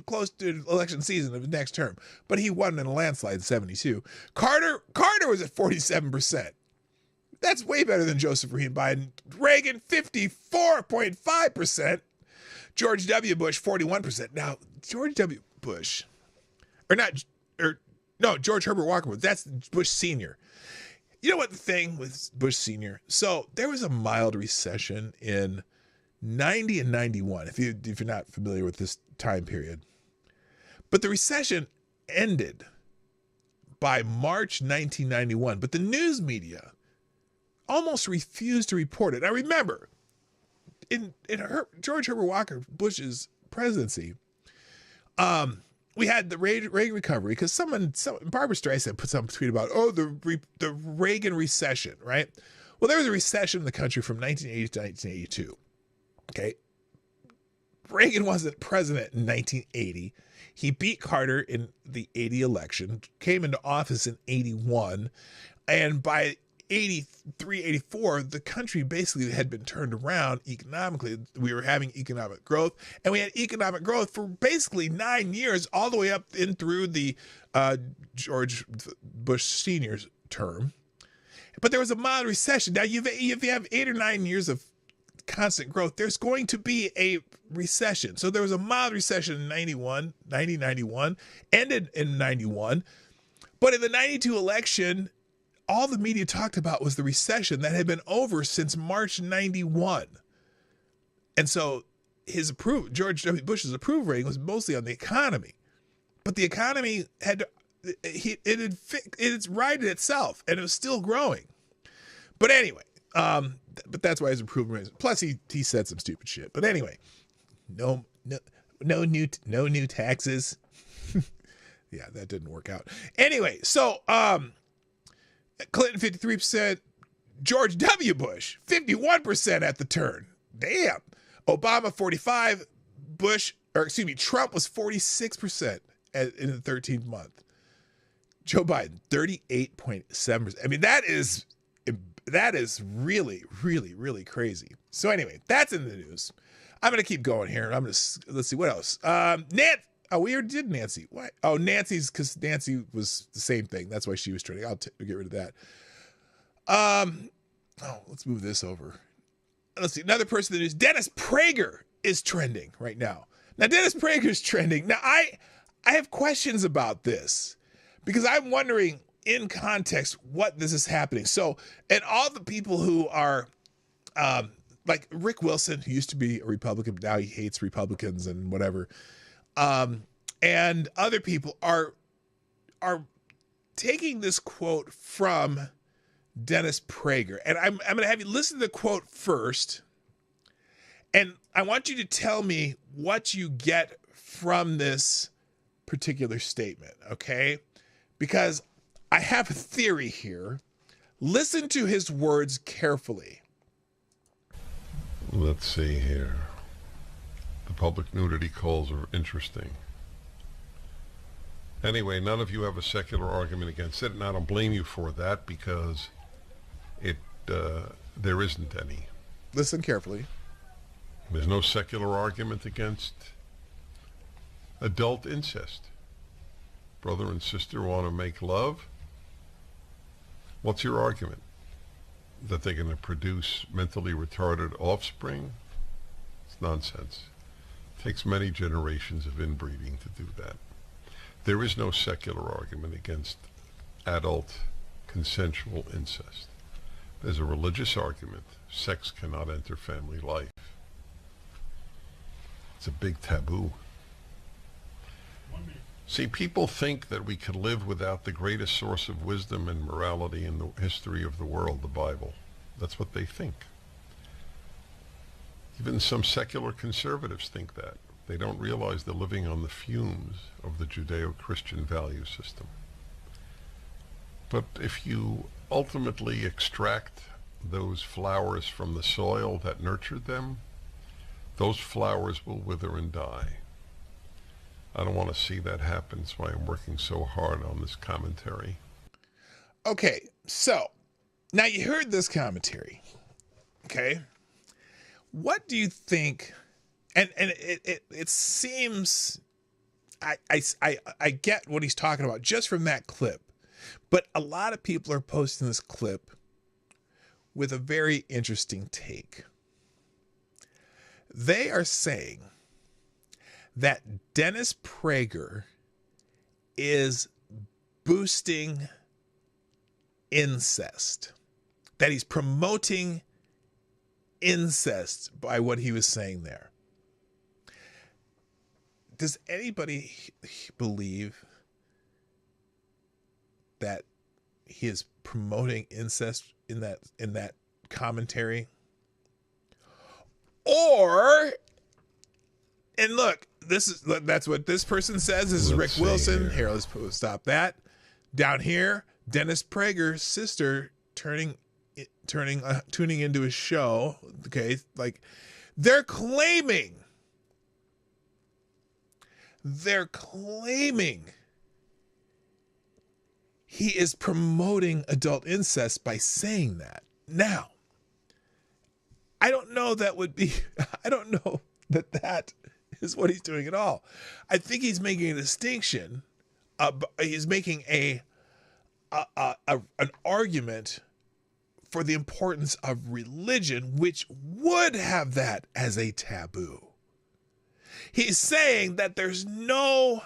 close to election season of the next term, but he won in a landslide in 72. Carter was at 47%. That's way better than Josephine Biden. Reagan, 54.5%. George W. Bush, 41%. Now, George W. Bush, George Herbert Walker Bush, that's Bush Sr. You know what the thing with Bush Sr.? So there was a mild recession in 90 and 91, if you're not familiar with this time period. But the recession ended by March 1991. But the news media almost refused to report it. Now remember, in George Herbert Walker Bush's presidency, we had the Reagan recovery because Barbara Streisand put some tweet about, the Reagan recession, right? Well, there was a recession in the country from 1980 to 1982. Okay. Reagan wasn't president in 1980. He beat Carter in the 80 election, came into office in 81. And by 83, 84, the country basically had been turned around economically. We were having economic growth, and we had economic growth for basically 9 years, all the way up in through the George Bush Sr.'s term. But there was a mild recession. Now, if you have 8 or 9 years of constant growth, there's going to be a recession. So there was a mild recession in 91, ended in 91. But in the 92 election, all the media talked about was the recession that had been over since March 91. And so George W. Bush's approval rating was mostly on the economy. But the economy it's righted itself, and it was still growing. But anyway, but that's why his approval rating. Plus, he said some stupid shit. But anyway, no new taxes. Yeah, that didn't work out. Anyway, so Clinton 53%, George W. Bush 51% at the turn. Damn. Obama 45, Trump was 46% in the 13th month. Joe Biden 38.7%. I mean, that is really, really, really crazy. So anyway, that's in the news. I'm going to keep going here. Let's see what else. We already did Nancy. Why? Oh, Nancy's, because Nancy was the same thing. That's why she was trending. I'll get rid of that. Let's move this over. Let's see. Another person in the news, Dennis Prager, is trending right now. Now, Dennis Prager's trending. Now, I have questions about this because I'm wondering in context what this is happening. So, and all the people who are like Rick Wilson, who used to be a Republican, but now he hates Republicans and whatever. And other people are taking this quote from Dennis Prager. And I'm going to have you listen to the quote first. And I want you to tell me what you get from this particular statement, okay? Because I have a theory here. Listen to his words carefully. Let's see here. The public nudity calls are interesting. Anyway, none of you have a secular argument against it, and I don't blame you for that because there isn't any. Listen carefully. There's no secular argument against adult incest. Brother and sister want to make love. What's your argument? That they're going to produce mentally retarded offspring? It's nonsense. It takes many generations of inbreeding to do that. There is no secular argument against adult consensual incest. There's a religious argument. Sex cannot enter family life. It's a big taboo. See, people think that we could live without the greatest source of wisdom and morality in the history of the world, the Bible. That's what they think. Even some secular conservatives think that. They don't realize they're living on the fumes of the Judeo-Christian value system. But if you ultimately extract those flowers from the soil that nurtured them, those flowers will wither and die. I don't want to see that happen. That's why I'm working so hard on this commentary. Okay, so now you heard this commentary. Okay. What do you think? And it seems I get what he's talking about just from that clip. But a lot of people are posting this clip with a very interesting take. They are saying that Dennis Prager is boosting incest, that he's promoting incest by what he was saying there. Does anybody believe that he is promoting incest in that commentary? Or, and look, that's what this person says. This is Rick Wilson. Here, let's stop that. Down here, Dennis Prager's sister tuning into his show. Okay, like they're claiming he is promoting adult incest by saying that. Now, I don't know that is what he's doing at all. I think he's making a distinction. He's making an argument for the importance of religion, which would have that as a taboo. He's saying that there's no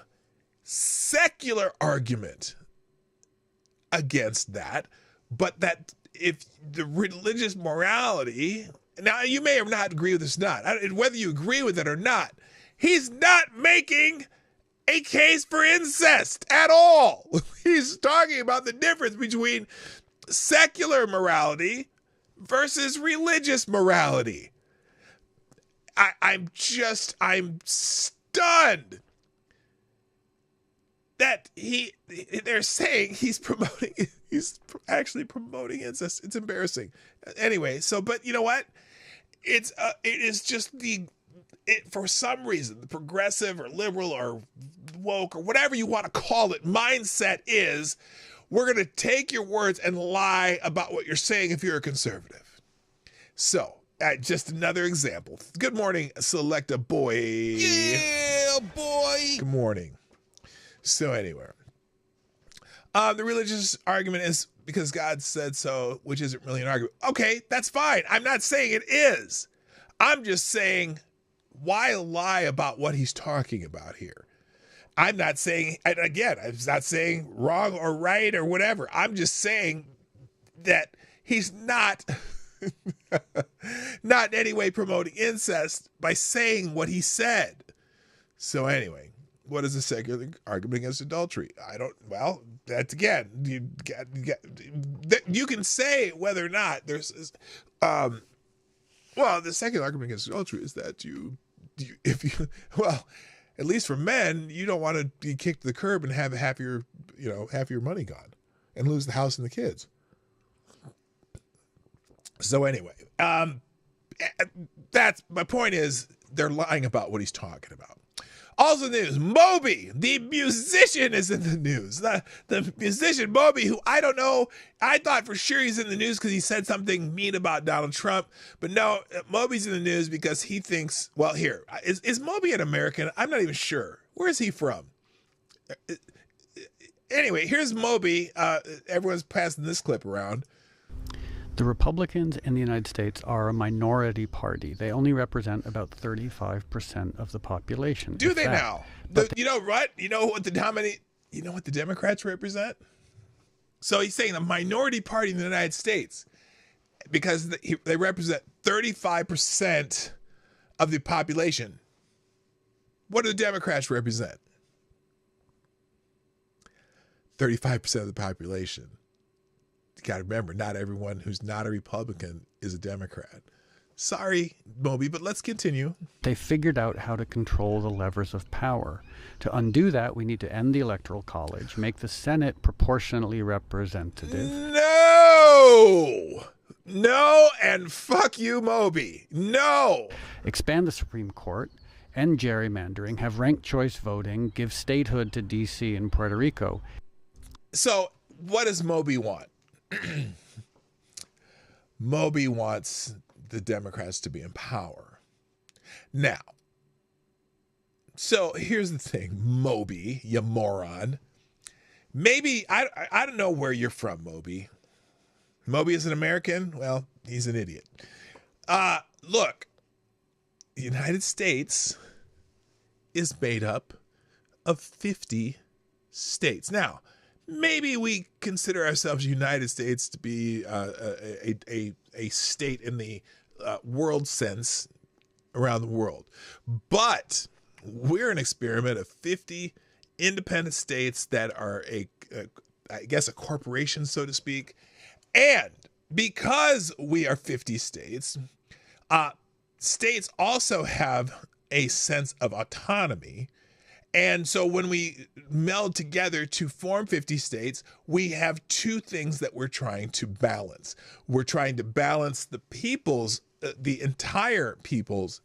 secular argument against that, but that if the religious morality, now you may or not agree with this, whether you agree with it or not, he's not making a case for incest at all. He's talking about the difference between secular morality versus religious morality. I'm stunned that they're saying he's actually promoting incest. It's embarrassing. Anyway, but you know what? It is just for some reason, the progressive or liberal or woke or whatever you want to call it mindset is, we're going to take your words and lie about what you're saying if you're a conservative. So, just another example. Good morning, Selecta boy. Yeah, boy. Good morning. So anyway, the religious argument is because God said so, which isn't really an argument. Okay, that's fine. I'm not saying it is. I'm just saying, why lie about what he's talking about here? I'm not saying, and again, I'm not saying wrong or right or whatever. I'm just saying that he's not in any way promoting incest by saying what he said. So anyway, what is the secular argument against adultery? That's again, you can say whether or not there's, the secular argument against adultery is that at least for men, you don't want to be kicked to the curb and have half your money gone and lose the house and the kids. So anyway, that's my point is they're lying about what he's talking about. Also news, Moby, the musician, is in the news. The musician Moby, who I don't know, I thought for sure he's in the news because he said something mean about Donald Trump. But no, Moby's in the news because he thinks, well, here, is Moby an American? I'm not even sure. Where is he from? Anyway, here's Moby. Everyone's passing this clip around. The Republicans in the United States are a minority party. They only represent about 35% of the population. Do they now? You know what? You know what the Democrats represent? So he's saying the minority party in the United States, because they represent 35% of the population. What do the Democrats represent? 35% of the population. You got to remember, not everyone who's not a Republican is a Democrat. Sorry, Moby, but let's continue. They figured out how to control the levers of power. To undo that, we need to end the Electoral College, make the Senate proportionately representative. No, and fuck you, Moby. No. Expand the Supreme Court, end gerrymandering, have ranked choice voting, give statehood to D.C. and Puerto Rico. So what does Moby want? Moby wants the Democrats to be in power. Now, So here's the thing, Moby, you moron. Maybe, I don't know where you're from, Moby. Moby is an American? Well, he's an idiot. Look, the United States is made up of 50 states. Now, maybe we consider ourselves United States to be a state in the world sense around the world. But we're an experiment of 50 independent states that are I guess a corporation, so to speak. And because we are 50 states, states also have a sense of autonomy. And so when we meld together to form 50 states, we have two things that we're trying to balance. We're trying to balance the people's, the entire people's,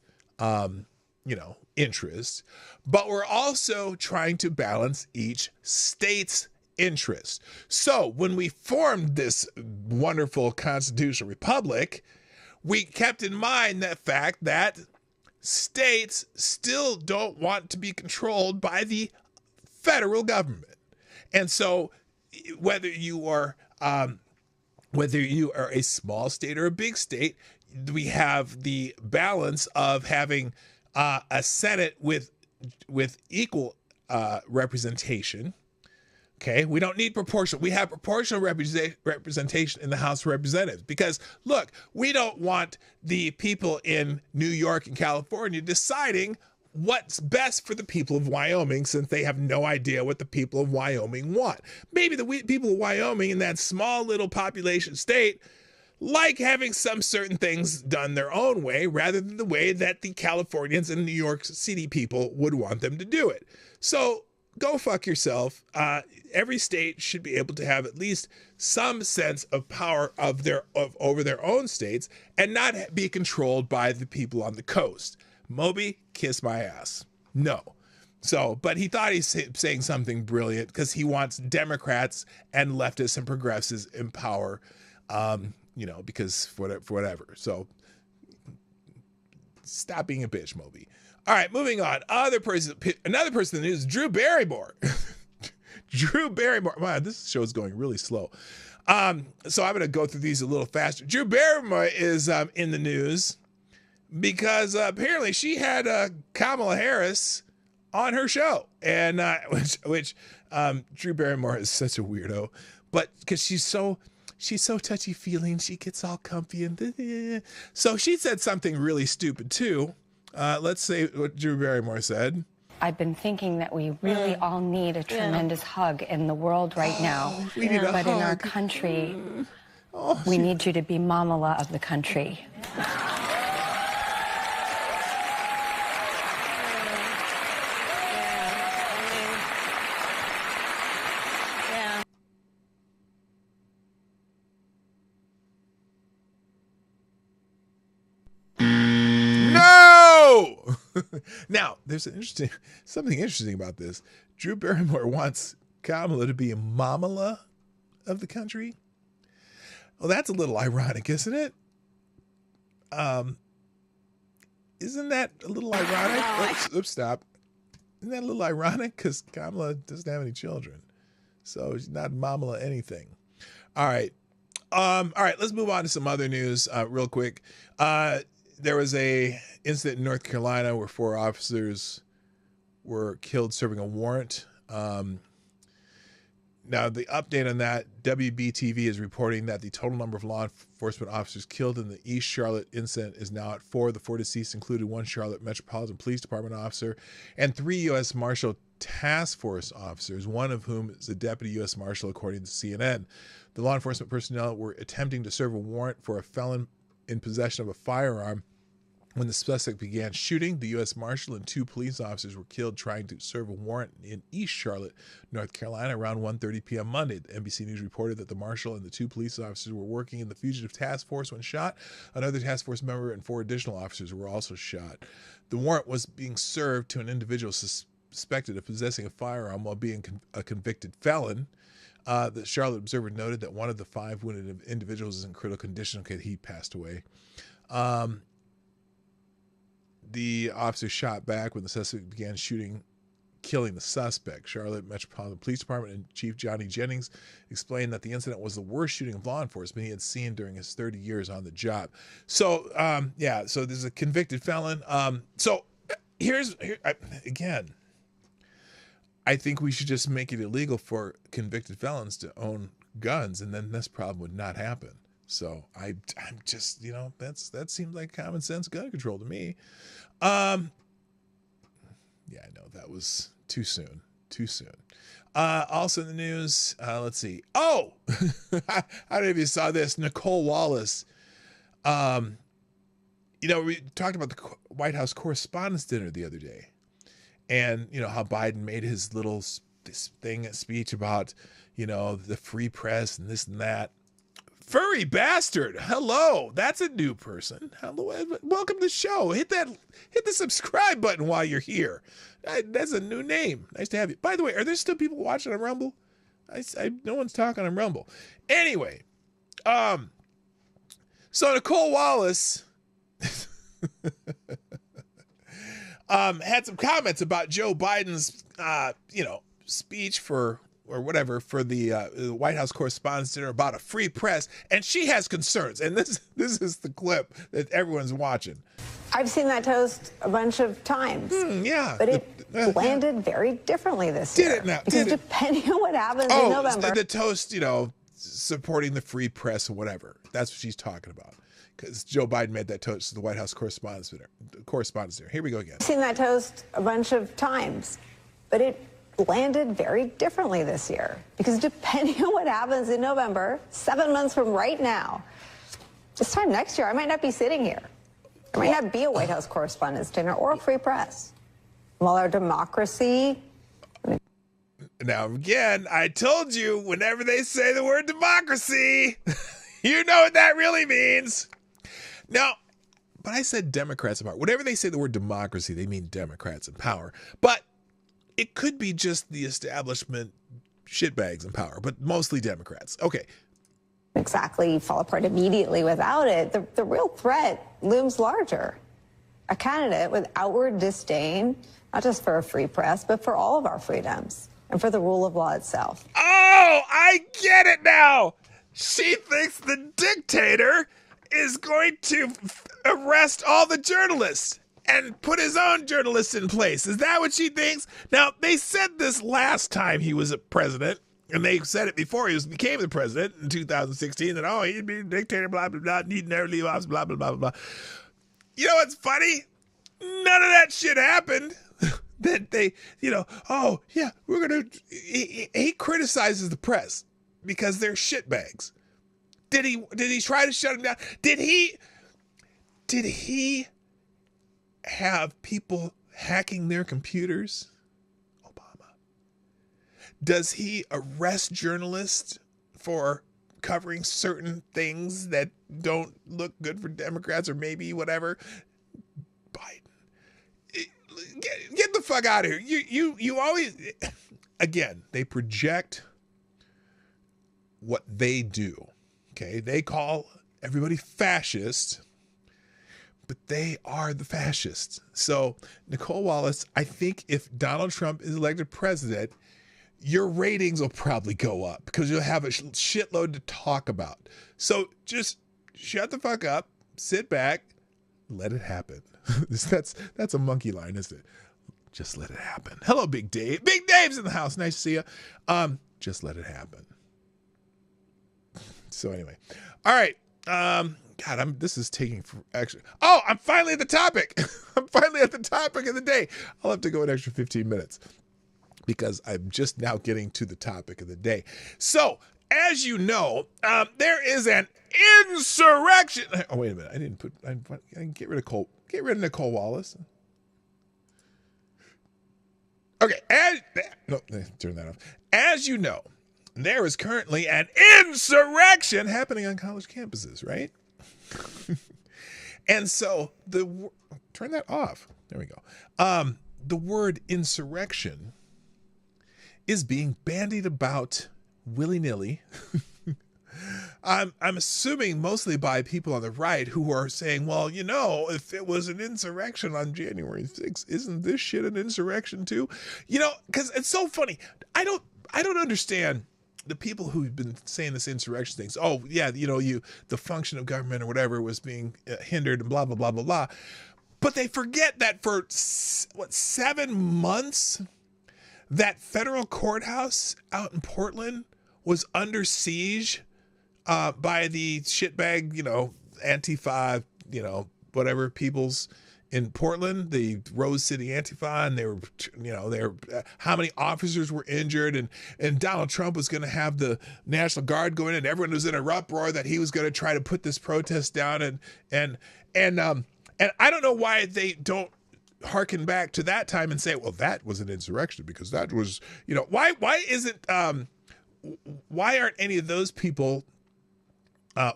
interests, but we're also trying to balance each state's interests. So when we formed this wonderful constitutional republic, we kept in mind the fact that states still don't want to be controlled by the federal government. And so whether you are a small state or a big state, we have the balance of having a Senate with equal representation. Okay, we don't need proportional. We have proportional representation in the House of Representatives because, look, we don't want the people in New York and California deciding what's best for the people of Wyoming since they have no idea what the people of Wyoming want. Maybe the people of Wyoming in that small little population state like having some certain things done their own way rather than the way that the Californians and New York City people would want them to do it. So go fuck yourself. Every state should be able to have at least some sense of power over their own states and not be controlled by the people on the coast. Moby, kiss my ass. No. So, but he thought he's saying something brilliant because he wants Democrats and leftists and progressives in power, because for whatever. So stop being a bitch, Moby. All right, moving on. Another person in the news, Drew Barrymore. Drew Barrymore. Wow, this show is going really slow. So I'm going to go through these a little faster. Drew Barrymore is in the news because apparently she had Kamala Harris on her show, and which Drew Barrymore is such a weirdo, but because she's so touchy-feeling, she gets all comfy and so she said something really stupid too. Let's say what Drew Barrymore said. I've been thinking that we really all need a tremendous hug in the world right now. We need a hug. But in our country, we need you to be Mamala of the country. Now, there's something interesting about this. Drew Barrymore wants Kamala to be a Mamala of the country. Well, that's a little ironic, isn't it? Isn't that a little ironic? Oops, stop. Isn't that a little ironic? Because Kamala doesn't have any children. So she's not Mamala anything. All right. Let's move on to some other news real quick. There was a incident in North Carolina where 4 officers were killed serving a warrant. Now, the update on that, WBTV is reporting that the total number of law enforcement officers killed in the East Charlotte incident is now at 4. The 4 deceased included 1 Charlotte Metropolitan Police Department officer and 3 U.S. Marshal Task Force officers, one of whom is a deputy U.S. Marshal, according to CNN. The law enforcement personnel were attempting to serve a warrant for a felon in possession of a firearm when the suspect began shooting. The U.S. Marshal and 2 police officers were killed trying to serve a warrant in East Charlotte, North Carolina, around 1:30 p.m. Monday. The NBC News reported that the Marshal and the 2 police officers were working in the fugitive task force when shot. Another task force member and 4 additional officers were also shot. The warrant was being served to an individual suspected of possessing a firearm while being a convicted felon. The Charlotte Observer noted that one of the 5 wounded individuals is in critical condition. Okay, he passed away. the officer shot back when the suspect began killing the suspect. Charlotte Metropolitan Police Department and Chief Johnny Jennings explained that the incident was the worst shooting of law enforcement he had seen during his 30 years on the job. So, so there's a convicted felon. Again, I think we should just make it illegal for convicted felons to own guns, and then this problem would not happen. So I'm just, that seems like common sense gun control to me. Yeah, I know that was too soon. Also in the news, let's see. Oh, I don't know if you saw this. Nicole Wallace. We talked about the White House Correspondents' Dinner the other day, and how Biden made his little speech about the free press and this and that. Furry bastard. Hello. That's a new person. Hello. Welcome to the show. Hit the subscribe button while you're here. That's a new name. Nice to have you. By the way, are there still people watching on Rumble? No one's talking on Rumble. Anyway, so Nicole Wallace had some comments about Joe Biden's, speech for the White House Correspondents' Dinner about a free press, and she has concerns. And this is the clip that everyone's watching. I've seen that toast a bunch of times. Yeah. But it landed very differently this year. Did it now? Because depending on what happens in November. The toast, supporting the free press or whatever. That's what she's talking about. Because Joe Biden made that toast to the White House Correspondents' Dinner. Here we go again. I've seen that toast a bunch of times. But it landed very differently this year. Because depending on what happens in November, 7 months from right now, this time next year, I might not be sitting here. There might not be a White House Correspondents' Dinner or a free press. While our democracy... Now, again, I told you, whenever they say the word democracy, you know what that really means. Now, but I said Democrats in power. Whenever they say the word democracy, they mean Democrats in power. But it could be just the establishment shitbags in power, but mostly Democrats. Okay. Exactly fall apart immediately without it. The real threat looms larger. A candidate with outward disdain, not just for a free press, but for all of our freedoms and for the rule of law itself. Oh, I get it now. She thinks the dictator is going to arrest all the journalists and put his own journalists in place. Is that what she thinks? Now, they said this last time he was a president, and they said it before he became the president in 2016, that, he'd be a dictator, blah, blah, blah, he'd never leave office, blah, blah, blah, blah, blah. You know what's funny? None of that shit happened. That they, we're going to... He criticizes the press because they're shitbags. Did he try to shut him down? Did he have people hacking their computers? Obama. Does he arrest journalists for covering certain things that don't look good for Democrats or maybe whatever? Biden. Get the fuck out of here. You always, again, they project what they do. Okay, they call everybody fascist, but they are the fascists. So, Nicole Wallace, I think if Donald Trump is elected president, your ratings will probably go up because you'll have a shitload to talk about. So just shut the fuck up, sit back, let it happen. That's a monkey line, isn't it? Just let it happen. Hello, Big Dave. Big Dave's in the house. Nice to see you. Just let it happen. So anyway, all right. This is taking for extra. Oh, I'm finally at the topic. I'm finally at the topic of the day. I'll have to go an extra 15 minutes because I'm just now getting to the topic of the day. So, as you know, there is an insurrection. Oh, wait a minute. I didn't get rid of Cole. Get rid of Nicole Wallace. Okay. Turn that off. As you know, there is currently an insurrection happening on college campuses, right? And so turn that off. There we go. The word insurrection is being bandied about willy-nilly I'm assuming mostly by people on the right who are saying, well, you know, if it was an insurrection on January 6th, isn't this shit an insurrection too? You know, because it's so funny. I don't understand the people who've been saying this insurrection things. Oh yeah, you know, the function of government or whatever was being hindered and blah blah blah blah blah. But they forget that for 7 months, that federal courthouse out in Portland was under siege by the shitbag, you know, Antifa, you know, whatever peoples in Portland, the Rose City Antifa, and they were, you know, how many officers were injured, and Donald Trump was going to have the National Guard go in, and everyone was in a uproar that he was going to try to put this protest down, and I don't know why they don't harken back to that time and say, well, that was an insurrection because that was, you know, why aren't any of those people,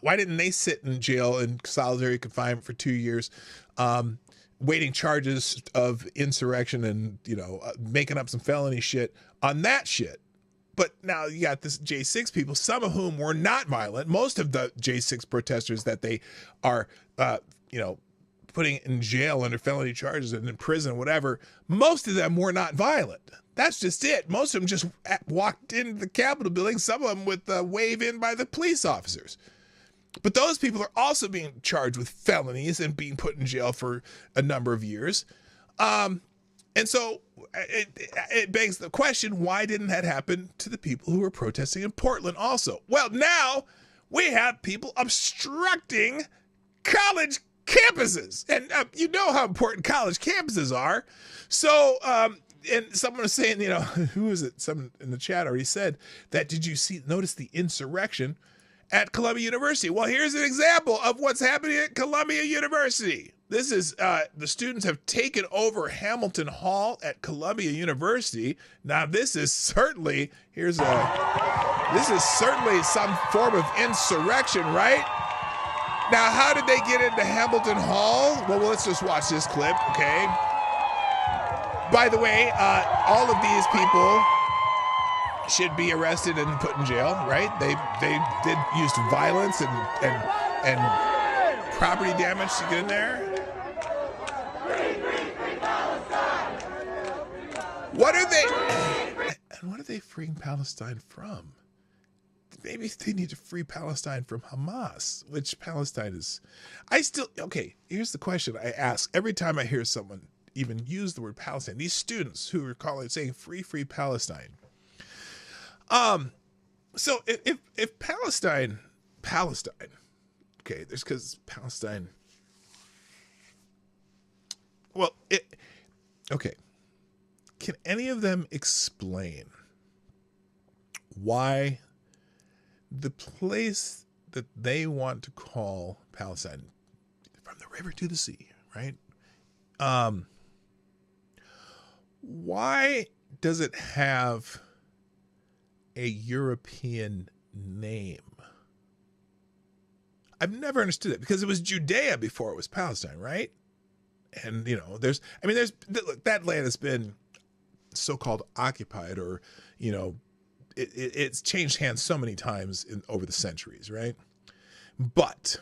why didn't they sit in jail in solitary confinement for 2 years, waiting charges of insurrection and, you know, making up some felony shit on that shit? But now you got this J6 people, some of whom were not violent. Most of the J6 protesters that they are, you know, putting in jail under felony charges and in prison, whatever, most of them were not violent. That's just it. Most of them just walked into the Capitol building, some of them with a wave in by the police officers. But those people are also being charged with felonies and being put in jail for a number of years. And so it begs the question, why didn't that happen to the people who were protesting in Portland also? Well, now we have people obstructing college campuses. And you know how important college campuses are. So, and someone was saying, you know, who is it? Someone in the chat already said that, did you notice the insurrection at Columbia University? Well, here's an example of what's happening at Columbia University. This is, the students have taken over Hamilton Hall at Columbia University. Now, this is certainly, this is certainly some form of insurrection, right? Now, how did they get into Hamilton Hall? Well, let's just watch this clip, okay? By the way, all of these people should be arrested and put in jail, right? They did use violence and property damage to get in there. What are they freeing Palestine from? Maybe they need to free Palestine from Hamas, which Palestine is. Okay, here's the question I ask every time I hear someone even use the word Palestine. These students who are saying free Palestine. So if Palestine, okay, there's because Palestine. Well, okay. Can any of them explain why the place that they want to call Palestine, from the river to the sea, right? Why does it have a European name? I've never understood it, because it was Judea before it was Palestine, right? And, you know, that land has been so-called occupied, or, you know, it's changed hands so many times over the centuries, right? But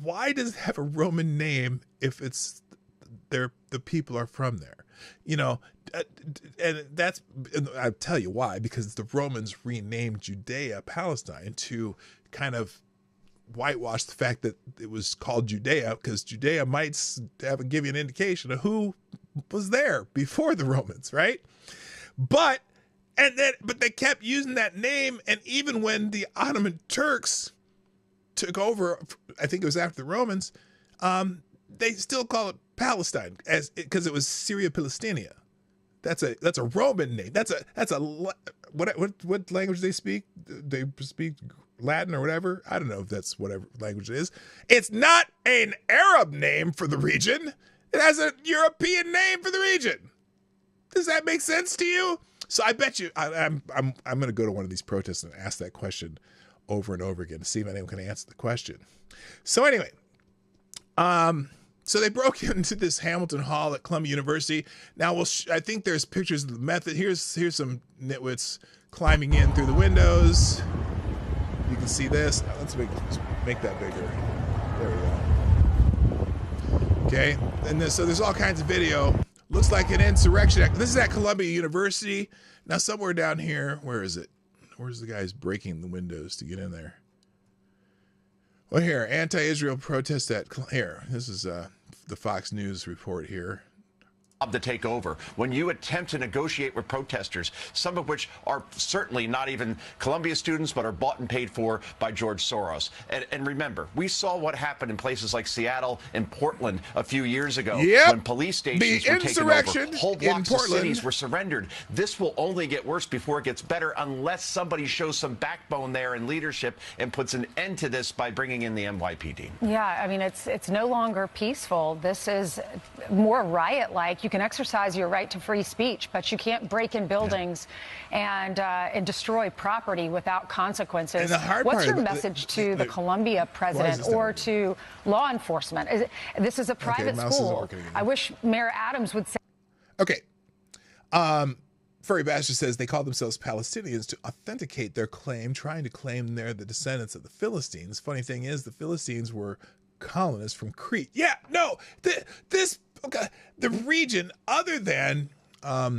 why does it have a Roman name if it's the people are from there? You know, and I'll tell you why, because the Romans renamed Judea Palestine to kind of whitewash the fact that it was called Judea, because Judea might give you an indication of who was there before the Romans, right? But they kept using that name, and even when the Ottoman Turks took over, I think it was after the Romans, they still call it Palestine because it was Syria Palestina. That's a Roman name. That's a what language they speak? They speak Latin or whatever. I don't know if that's whatever language it is. It's not an Arab name for the region. It has a European name for the region. Does that make sense to you? So I bet you I'm going to go to one of these protests and ask that question over and over again to see if anyone can answer the question. So anyway, so they broke into this Hamilton Hall at Columbia University. Now, I think there's pictures of the method. Here's some nitwits climbing in through the windows. You can see this. Let's make that bigger. There we go. Okay, and so there's all kinds of video. Looks like an insurrection act. This is at Columbia University. Now somewhere down here, where is it? Where's the guys breaking the windows to get in there? Well, here, anti-Israel protest at here. This is the Fox News report here. To take over when you attempt to negotiate with protesters, some of which are certainly not even Columbia students, but are bought and paid for by George Soros. And remember, we saw what happened in places like Seattle and Portland a few years ago when police stations were taken over. Whole blocks of cities were surrendered. This will only get worse before it gets better unless somebody shows some backbone there and leadership and puts an end to this by bringing in the NYPD. Yeah, I mean, it's no longer peaceful. This is more riot-like. You can exercise your right to free speech, but you can't break in buildings and destroy property without consequences. And the hard What's part your message to the Columbia president or to law enforcement? This is a private school. I wish Mayor Adams would say. Okay. Furry Bastard says they call themselves Palestinians to authenticate their claim, trying to claim they're the descendants of the Philistines. Funny thing is, the Philistines were colonists from Crete. Yeah, no, the region other than I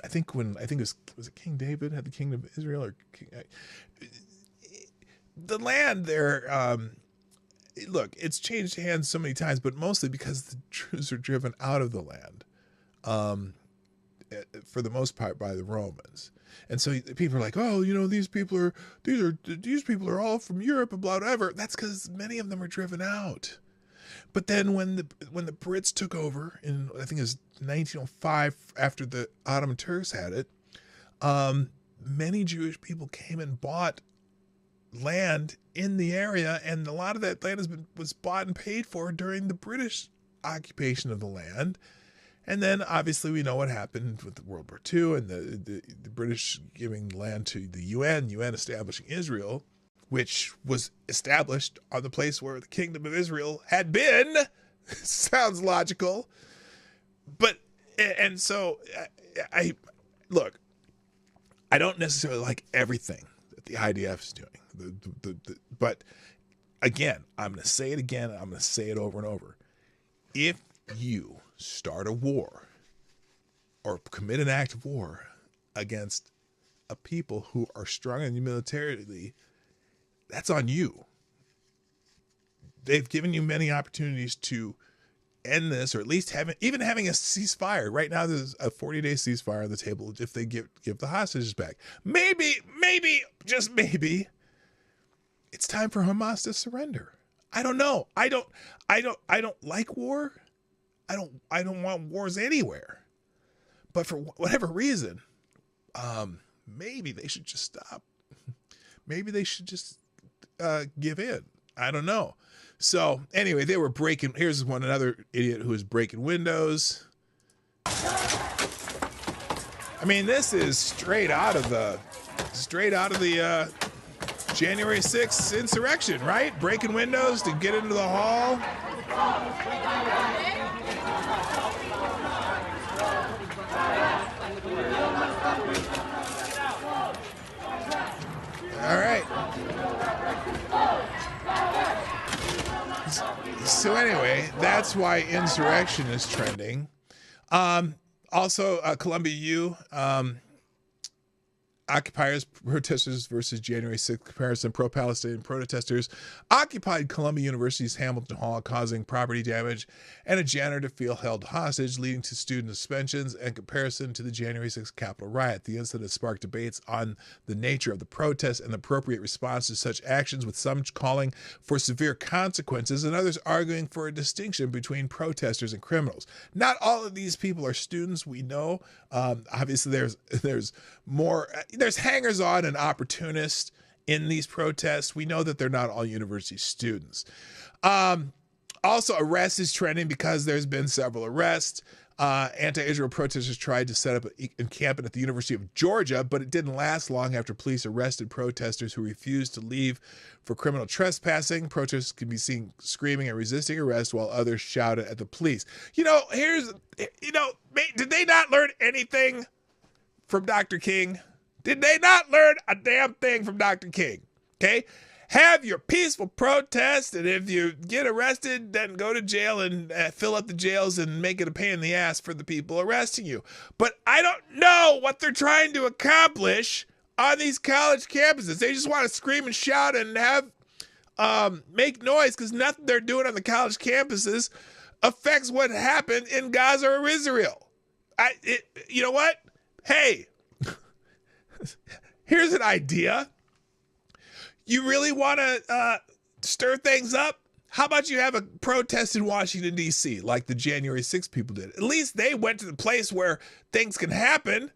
think it was King David had the kingdom of Israel, or the land there. Look, it's changed hands so many times, but mostly because the Jews are driven out of the land, for the most part by the Romans. And so people are like, oh, these people are all from Europe and blah, whatever. That's because many of them are driven out. But then when the Brits took over in, I think it was 1905, after the Ottoman Turks had it, many Jewish people came and bought land in the area, and a lot of that land was bought and paid for during the British occupation of the land. And then obviously we know what happened with World War II and the British giving land to the UN establishing Israel, which was established on the place where the Kingdom of Israel had been. Sounds logical. But, and so I look, I don't necessarily like everything that the IDF is doing. But again, I'm going to say it again. I'm going to say it over and over. If you start a war or commit an act of war against a people who are strong in you militarily, that's on you. They've given you many opportunities to end this, or at least having a ceasefire. Right now, there's a 40-day ceasefire on the table if they give the hostages back. Maybe, just maybe, it's time for Hamas to surrender. I don't know. I don't like war. I don't want wars anywhere. But for whatever reason, maybe they should just stop. Maybe they should just give in. I don't know. So anyway, they were breaking. Here's another idiot who was breaking windows. I mean, this is straight out of the January 6th insurrection, right? Breaking windows to get into the hall. All right. So anyway, that's why insurrection is trending. Also, Columbia U, occupiers, protesters versus January 6th comparison. Pro-Palestinian protesters occupied Columbia University's Hamilton Hall, causing property damage and a janitor to feel held hostage, leading to student suspensions and comparison to the January 6th Capitol riot. The incident sparked debates on the nature of the protest and the appropriate response to such actions, with some calling for severe consequences and others arguing for a distinction between protesters and criminals. Not all of these people are students, we know. Obviously, there's more. There's hangers-on and opportunists in these protests. We know that they're not all university students. Also, arrest is trending because there's been several arrests. Anti-Israel protesters tried to set up an encampment at the University of Georgia, but it didn't last long after police arrested protesters who refused to leave for criminal trespassing. Protesters can be seen screaming and resisting arrest while others shouted at the police. Did they not learn anything from Dr. King? Did they not learn a damn thing from Dr. King? Okay? Have your peaceful protest, and if you get arrested, then go to jail and fill up the jails and make it a pain in the ass for the people arresting you. But I don't know what they're trying to accomplish on these college campuses. They just want to scream and shout and have make noise because nothing they're doing on the college campuses affects what happened in Gaza or Israel. You know what? Hey, here's an idea. You really want to stir things up? How about you have a protest in Washington, D.C., like the January 6th people did? At least they went to the place where things can happen.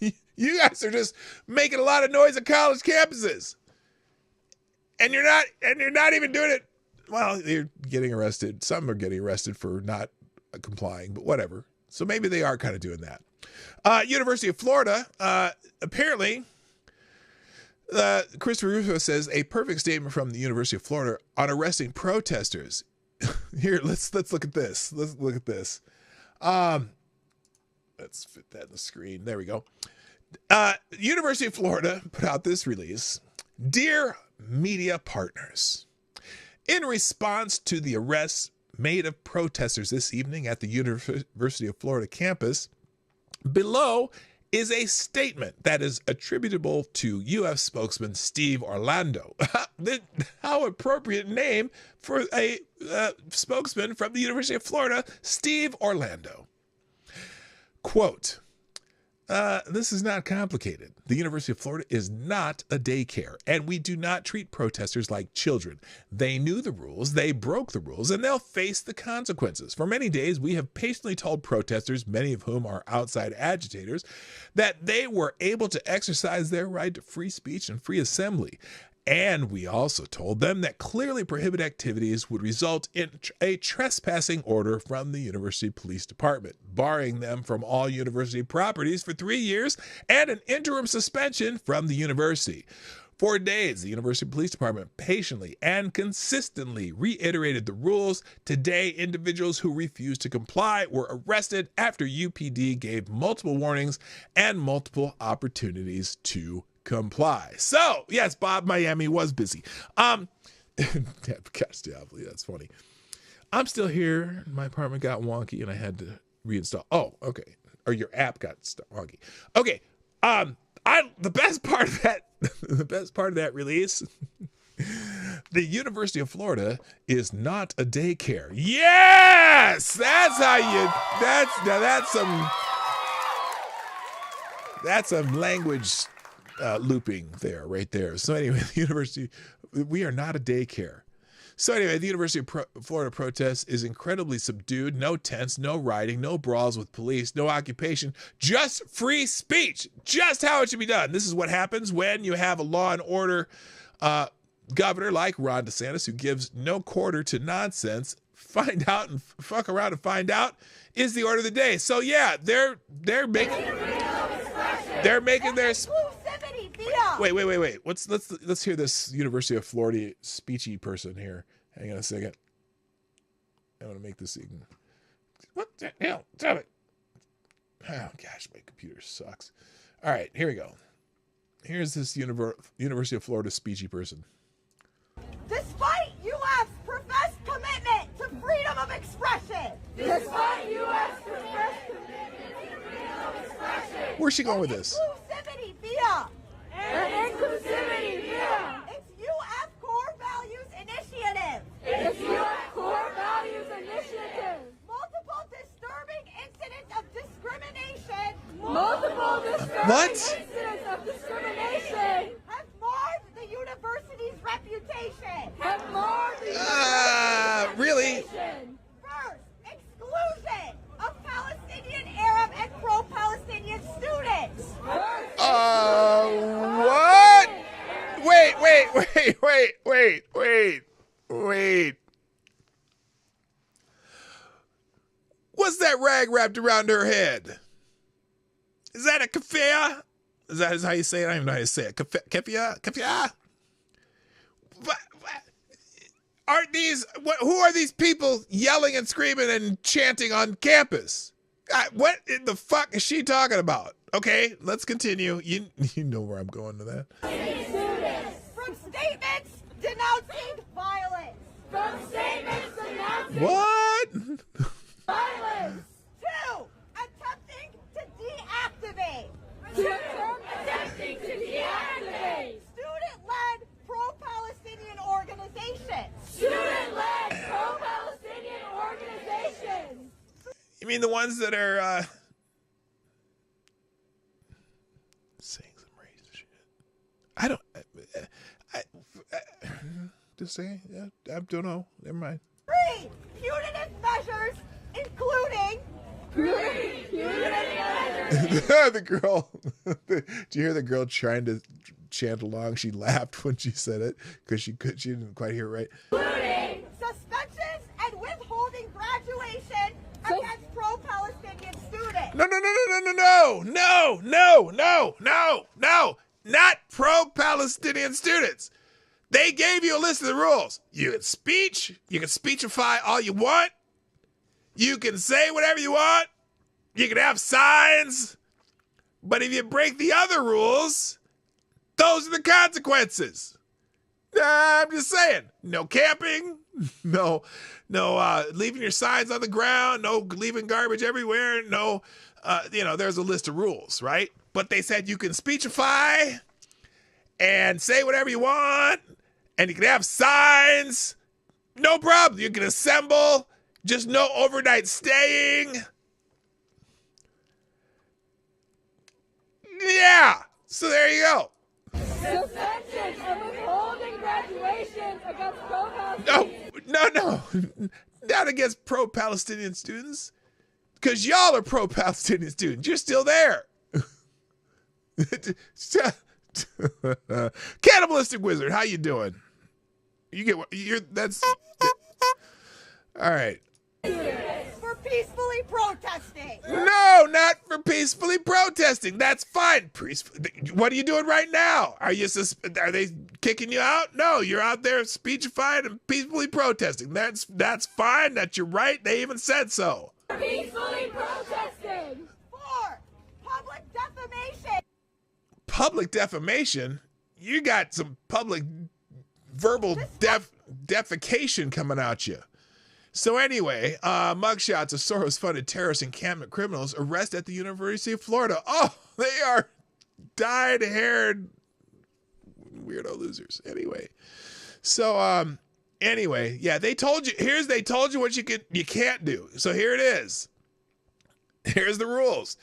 You guys are just making a lot of noise at college campuses. And you're not even doing it. Well, you're getting arrested. Some are getting arrested for not complying, but whatever. So maybe they are kind of doing that. University of Florida, apparently... Christopher Rufo says a perfect statement from the University of Florida on arresting protesters. Here, let's look at this. Let's look at this. Let's fit that in the screen. There we go. University of Florida put out this release. Dear media partners, in response to the arrests made of protesters this evening at the University of Florida campus, below is a statement that is attributable to UF spokesman Steve Orlando. How appropriate name for a spokesman from the University of Florida, Steve Orlando. Quote, this is not complicated. The University of Florida is not a daycare, and we do not treat protesters like children. They knew the rules, they broke the rules, and they'll face the consequences. For many days, we have patiently told protesters, many of whom are outside agitators, that they were able to exercise their right to free speech and free assembly. And we also told them that clearly prohibited activities would result in a trespassing order from the University Police Department, barring them from all university properties for 3 years and an interim suspension from the university. For days, the University Police Department patiently and consistently reiterated the rules. Today, individuals who refused to comply were arrested after UPD gave multiple warnings and multiple opportunities to comply. So, yes, Bob Miami was busy. Gosh, Diablo, that's funny. I'm still here. My apartment got wonky and I had to reinstall. Oh, okay. Or your app got wonky. Okay. The best part of that release, the University of Florida is not a daycare. Yes! That's some language looping there, right there. So anyway, the university, we are not a daycare. So anyway, the University of Florida protest is incredibly subdued. No tents, no rioting, no brawls with police, no occupation, just free speech. Just how it should be done. This is what happens when you have a law and order governor like Ron DeSantis who gives no quarter to nonsense. Find out and fuck around and find out is the order of the day. So yeah, they're making their Wait. Let's hear this University of Florida speechy person here. Hang on a second. I want to make this even. What the hell? Stop it. Oh gosh, my computer sucks. All right, here we go. Here's this University of Florida speechy person. Despite U.S. professed commitment to freedom of expression. Despite U.S. professed commitment to freedom of expression. Where's she going with this? Inclusivity via. Inclusivity via. It's U.S. Core Values Initiative. It's U.S. Core Values Initiative. Multiple disturbing incidents of discrimination. Multiple disturbing incidents of discrimination have marred the university's reputation. Have marred the university's really? reputation. First, exclusion of Palestinian, Arab, and pro-Palestinian students. What? Wait. What's that rag wrapped around her head? Is that a keffiyeh? Is that how you say it? I don't even know how to say it. Keffiyeh? Aren't these? Who are these people yelling and screaming and chanting on campus? What in the fuck is she talking about? Okay, let's continue. You know where I'm going with that. From statements denouncing violence. From statements denouncing What? violence. 2. Attempting to deactivate. Attempting to deactivate. Student-led pro-Palestinian organizations. Student-led pro-Palestinian organizations. You mean the ones that are saying some racist shit? I don't. I just saying. Yeah, I don't know. Never mind. 3. Punitive measures, including. 3. Punitive measures. The girl. Did you hear the girl trying to chant along? She laughed when she said it because she didn't quite hear it right. Including suspensions and withholding graduation against pro-Palestinian students. No, not pro-Palestinian students. They gave you a list of the rules. You can speechify all you want. You can say whatever you want. You can have signs. But if you break the other rules, those are the consequences. I'm just saying. No camping. No leaving your signs on the ground. No leaving garbage everywhere. No, there's a list of rules, right? But they said you can speechify and say whatever you want. And you can have signs. No problem. You can assemble. Just no overnight staying. Yeah. So there you go. Suspension and withholding graduation against pro-Palestinian. No. Not against pro-Palestinian students. Because y'all are pro-Palestinian students. You're still there. Cannibalistic Wizard, how you doing? That's all right. For peacefully protesting. No, not for peacefully protesting. That's fine. What are you doing right now? Are they kicking you out? No, you're out there speechifying and peacefully protesting. That's fine. That's your right. They even said so. Peacefully protesting. 4. Public defamation. Public defamation? You got some public verbal defecation coming out you. So anyway, mugshots of Soros-funded terrorist encampment criminals arrested at the University of Florida. Oh, they are dyed-haired weirdo losers. Anyway, so yeah, they told you what you can't do. So here it is. Here's the rules.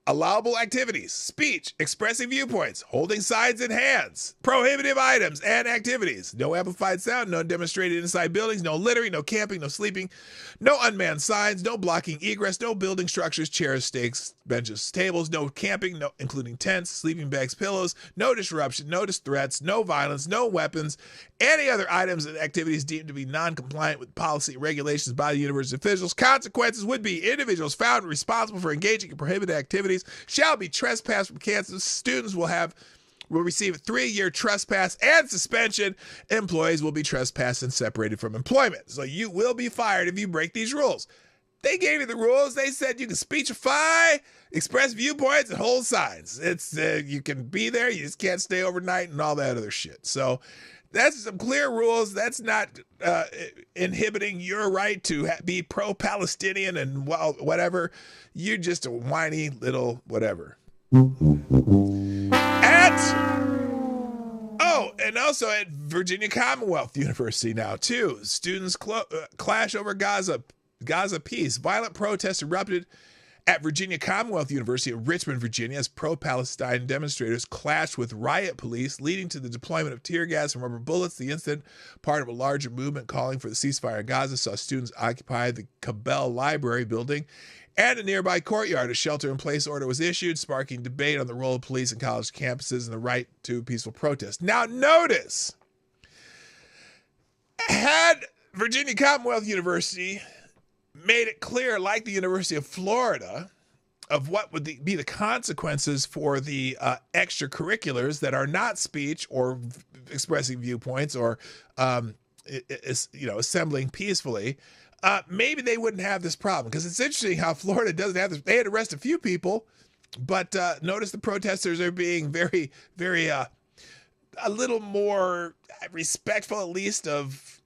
Allowable activities: speech, expressing viewpoints, holding signs in hands, prohibitive items and activities, no amplified sound, no demonstrated inside buildings, no littering, no camping, no sleeping, no unmanned signs, no blocking egress, no building structures, chairs, stakes, benches, tables, no camping, no including tents, sleeping bags, pillows, no disruption, no threats, no violence, no weapons, any other items and activities deemed to be non-compliant with policy and regulations by the university officials. Consequences would be individuals found responsible for engaging in prohibited activities shall be trespassed from campus. Students will receive a 3-year trespass and suspension. Employees will be trespassed and separated from employment. So you will be fired if you break these rules. They gave you the rules. They said you can speechify, express viewpoints, and hold signs. It's you can be there. You just can't stay overnight and all that other shit. So that's some clear rules. That's not inhibiting your right to be pro-Palestinian and whatever. You're just a whiny little whatever. And also at Virginia Commonwealth University now too. Students clash over Gaza peace. Violent protests erupted at Virginia Commonwealth University in Richmond, Virginia, as pro-Palestine demonstrators clashed with riot police, leading to the deployment of tear gas and rubber bullets. The incident, part of a larger movement calling for the ceasefire in Gaza, saw students occupy the Compelled Library building and a nearby courtyard. A shelter-in-place order was issued, sparking debate on the role of police in college campuses and the right to peaceful protest. Now, notice, had Virginia Commonwealth University made it clear, like the University of Florida, of what would be the consequences for the extracurriculars that are not speech or expressing viewpoints or assembling peacefully, maybe they wouldn't have this problem. Because it's interesting how Florida doesn't have this. They had to arrest a few people But notice the protesters are being very, very, a little more respectful, at least, of,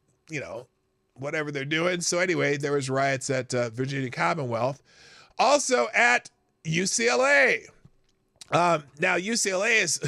whatever they're doing. So anyway, there was riots at Virginia Commonwealth. Also at UCLA. Now, UCLA is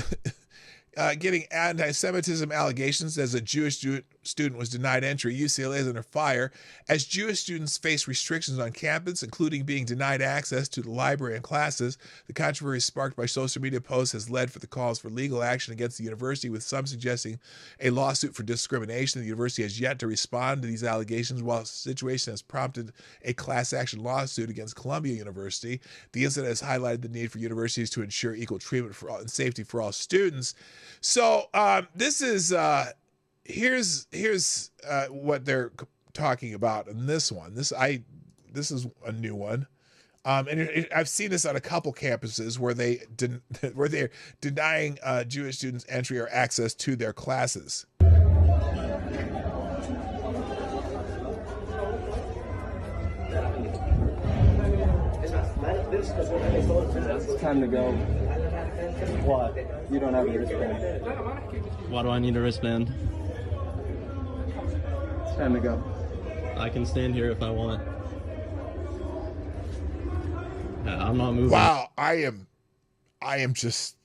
getting anti-Semitism allegations as a Jewish student was denied entry. UCLA is under fire as Jewish students face restrictions on campus, including being denied access to the library and classes. The controversy sparked by social media posts has led for the calls for legal action against the university, with some suggesting a lawsuit for discrimination. The university has yet to respond to these allegations, while the situation has prompted a class action lawsuit against Columbia University. The incident has highlighted the need for universities to ensure equal treatment for all, and safety for all students. So this is here's what they're talking about in this one. This is a new one, and I've seen this on a couple campuses where they're denying Jewish students entry or access to their classes. It's time to go. What? You don't have a wristband. Why do I need a wristband? It's time to go. I can stand here if I want. I'm not moving. Wow, I am just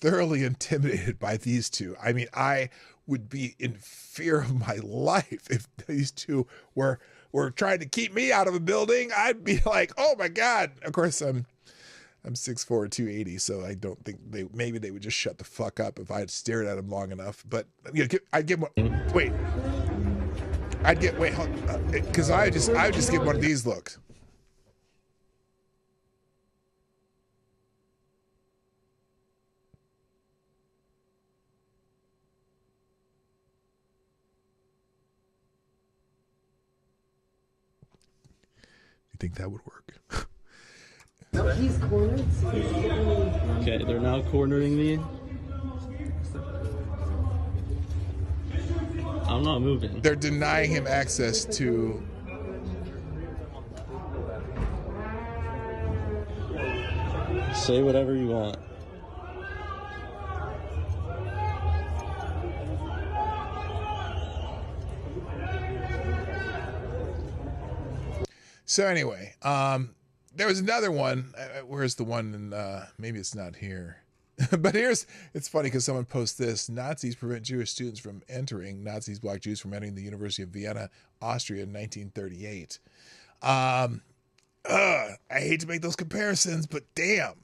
thoroughly intimidated by these two. I mean, I would be in fear of my life if these two were trying to keep me out of a building. I'd be like, oh my God. Of course, I'm 6'4", 280, so I don't think maybe they would just shut the fuck up if I had stared at them long enough. But I'd give one. Wait, because I would just give one of these looks. You think that would work? He's cornered. Okay, they're now cornering me. I'm not moving. They're denying him access to... Say whatever you want. So anyway, there was another one. Where's the one? In, maybe it's not here. But it's funny because someone posts this: Nazis prevent Jewish students from entering. Nazis block Jews from entering the University of Vienna, Austria in 1938. I hate to make those comparisons, but damn.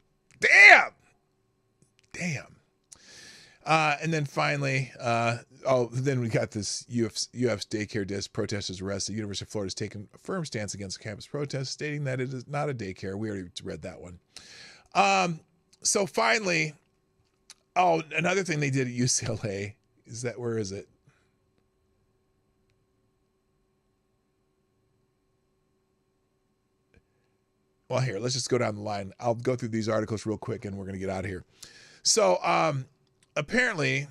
And then finally, then we got this UF's daycare disc. Protesters arrested. The University of Florida has taken a firm stance against campus protests, stating that it is not a daycare. We already read that one. So finally, another thing they did at UCLA is that, where is it? Well, here, let's just go down the line. I'll go through these articles real quick and we're going to get out of here. So, apparently,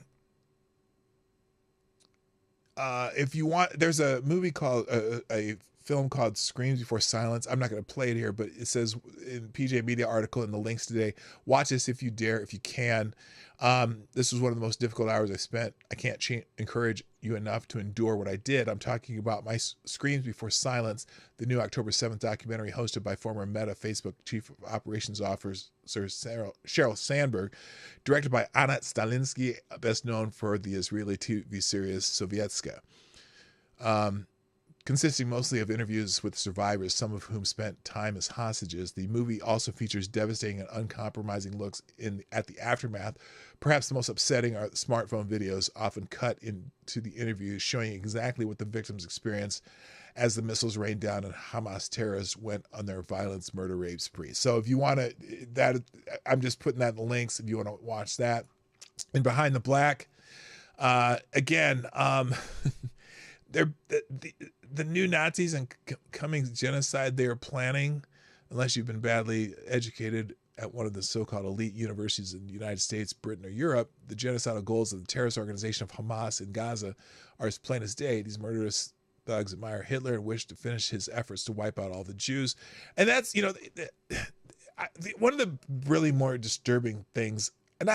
if you want, there's a movie called, a film called Screams Before Silence. I'm not going to play it here, but it says in PJ Media article in the links today, watch this if you dare, if you can. This was one of the most difficult hours I spent. I can't encourage you enough to endure what I did. I'm talking about my Screams Before Silence, the new October 7th documentary hosted by former Meta Facebook Chief of Operations Officer Sheryl Sandberg, directed by Anat Stalinsky, best known for the Israeli TV series Sovietska. Consisting mostly of interviews with survivors, some of whom spent time as hostages. The movie also features devastating and uncompromising looks at the aftermath. Perhaps the most upsetting are the smartphone videos, often cut into the interviews, showing exactly what the victims experienced as the missiles rained down and Hamas terrorists went on their violence, murder, rape spree. So if you want to, I'm just putting that in the links if you want to watch that. And Behind the Black, again, the new Nazis and coming genocide they are planning, unless you've been badly educated at one of the so-called elite universities in the United States, Britain, or Europe, the genocidal goals of the terrorist organization of Hamas in Gaza are as plain as day. These murderous thugs admire Hitler and wish to finish his efforts to wipe out all the Jews. And that's, one of the really more disturbing things, and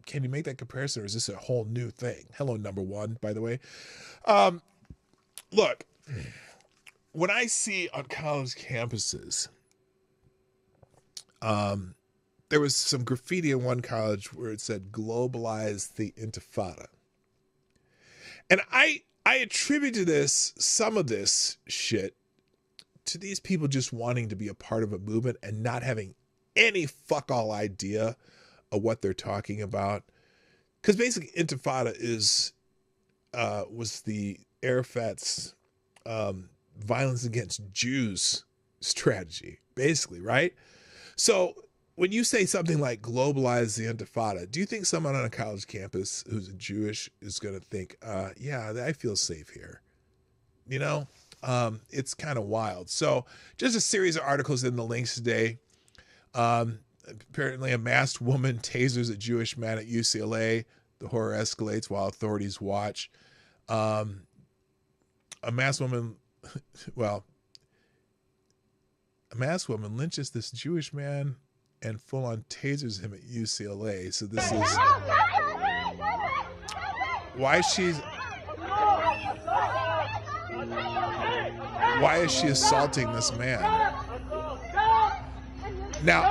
can you make that comparison, or is this a whole new thing? Hello, number one, by the way. Look, when I see on college campuses, there was some graffiti in one college where it said "globalize the Intifada," and I attributed some of this shit to these people just wanting to be a part of a movement and not having any fuck all idea of what they're talking about. Because basically Intifada was the Arafat's violence against Jews strategy, basically, right? So when you say something like globalize the Intifada, do you think someone on a college campus who's Jewish is going to think, yeah, I feel safe here? You know, it's kind of wild. So just a series of articles in the links today. Apparently a masked woman tasers a Jewish man at UCLA. The horror escalates while authorities watch. A masked woman lynches this Jewish man and full-on tasers him at UCLA. So this is why is she assaulting this man? Now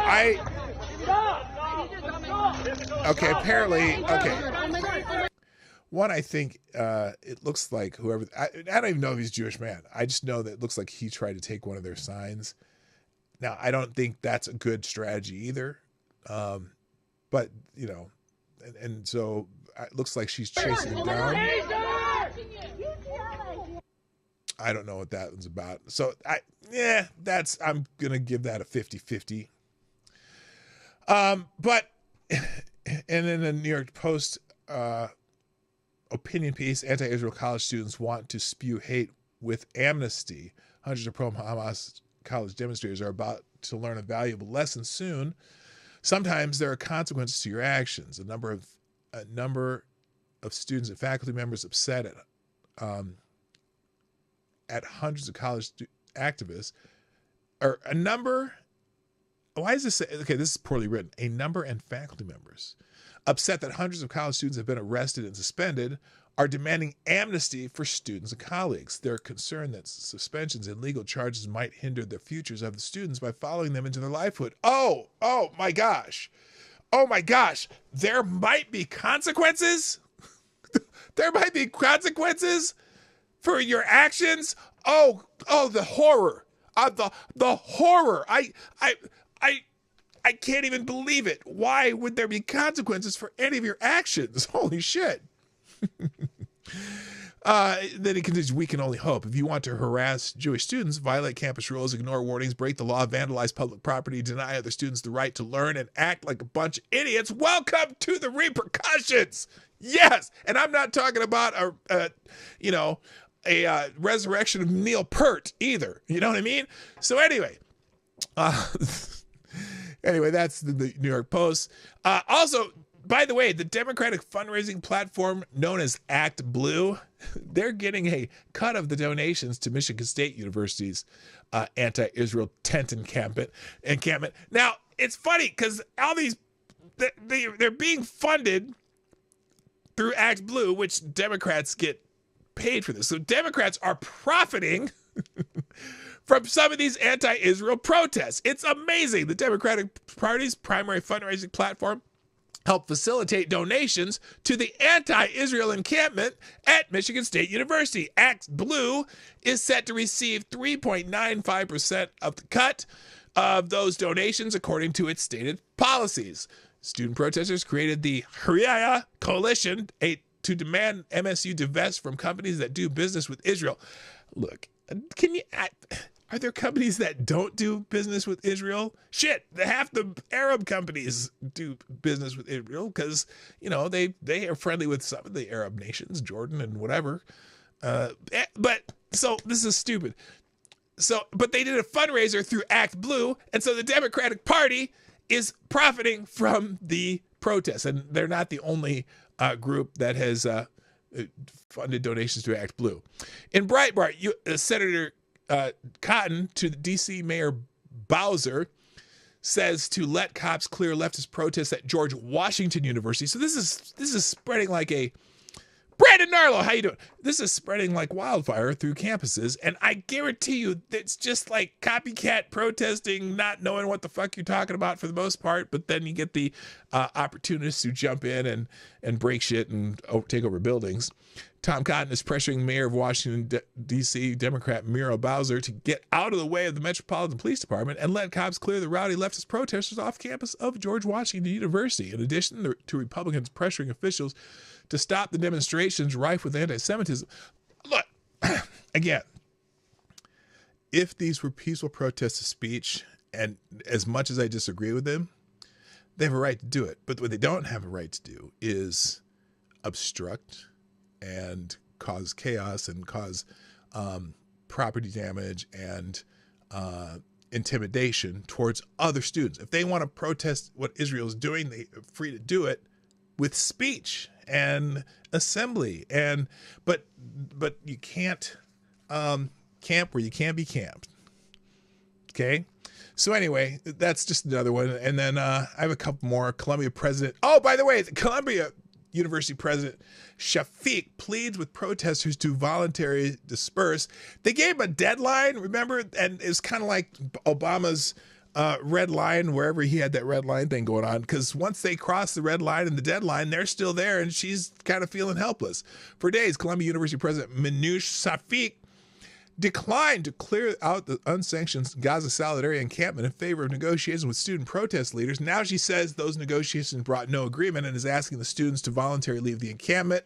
one, I think it looks like whoever, I don't even know if he's a Jewish man. I just know that it looks like he tried to take one of their signs. Now, I don't think that's a good strategy either. But, you know, and so it looks like she's chasing him down. I don't know what that was about. So, I'm going to give that a 50-50. But, and in the New York Post opinion piece, anti-Israel college students want to spew hate with amnesty. Hundreds of pro-Hamas college demonstrators are about to learn a valuable lesson soon. Sometimes there are consequences to your actions. A number of students and faculty members upset at hundreds of college activists, or a number. Why is this? Okay, this is poorly written. A number and faculty members upset that hundreds of college students have been arrested and suspended are demanding amnesty for students and colleagues. They're concerned that suspensions and legal charges might hinder the futures of the students by following them into their lifehood. Oh my gosh. Oh my gosh. There might be consequences. There might be consequences for your actions. Oh, the horror. The horror. I can't even believe it. Why would there be consequences for any of your actions? Holy shit. Then he continues, we can only hope. If you want to harass Jewish students, violate campus rules, ignore warnings, break the law, vandalize public property, deny other students the right to learn, and act like a bunch of idiots, welcome to the repercussions. Yes. And I'm not talking about a resurrection of Neil Peart either. You know what I mean? So anyway, that's the New York Post. Also, by the way, the Democratic fundraising platform known as Act Blue, they're getting a cut of the donations to Michigan State University's anti-Israel tent encampment. Now, it's funny because all these, they're being funded through Act Blue, which Democrats get paid for this. So Democrats are profiting from some of these anti-Israel protests. It's amazing. The Democratic Party's primary fundraising platform helped facilitate donations to the anti-Israel encampment at Michigan State University. Act Blue is set to receive 3.95% of the cut of those donations, according to its stated policies. Student protesters created the IT'S Coalition to demand MSU divest from companies that do business with Israel. Look, are there companies that don't do business with Israel? Shit, half the Arab companies do business with Israel because, they are friendly with some of the Arab nations, Jordan and whatever. But this is stupid. But they did a fundraiser through Act Blue, and so the Democratic Party is profiting from the protests, and they're not the only group that has funded donations to Act Blue. In Breitbart, Senator Cotton to the D.C. Mayor Bowser says to let cops clear leftist protests at George Washington University. So this is spreading like a Brandon Narlow, how you doing? This is spreading like wildfire through campuses, and I guarantee you it's just like copycat protesting, not knowing what the fuck you're talking about for the most part, but then you get the opportunists who jump in and break shit and take over buildings. Tom Cotton is pressuring Mayor of Washington, D.C., Democrat Muriel Bowser to get out of the way of the Metropolitan Police Department and let cops clear the rowdy leftist protesters off campus of George Washington University. In addition to Republicans pressuring officials to stop the demonstrations rife with anti-Semitism. Look, again, if these were peaceful protests of speech, and as much as I disagree with them, they have a right to do it. But what they don't have a right to do is obstruct and cause chaos and cause property damage and intimidation towards other students. If they want to protest what Israel is doing, they're free to do it with speech and assembly. But you can't camp where you can't be camped. Okay? So anyway, that's just another one. And then I have a couple more. Columbia president. Oh, by the way, the Columbia University President Shafiq pleads with protesters to voluntarily disperse. They gave him a deadline, remember? And it's kind of like Obama's red line, wherever he had that red line thing going on, because once they cross the red line and the deadline, they're still there, and she's kind of feeling helpless. For days, Columbia University President Minouche Shafiq declined to clear out the unsanctioned Gaza Solidarity encampment in favor of negotiations with student protest leaders. Now she says those negotiations brought no agreement and is asking the students to voluntarily leave the encampment.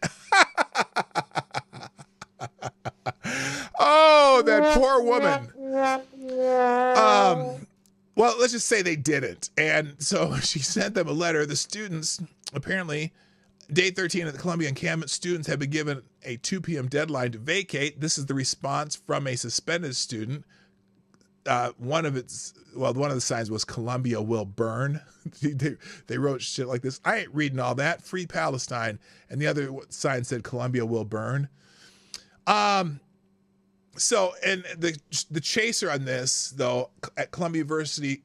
Oh, that poor woman. Well, let's just say they didn't. And so she sent them a letter. The students, apparently, day 13 at the Columbia encampment, students have been given a 2 p.m. deadline to vacate. This is the response from a suspended student. One of the signs was Columbia will burn. They wrote shit like this. I ain't reading all that. Free Palestine. And the other sign said Columbia will burn. So, and the chaser on this, though, at Columbia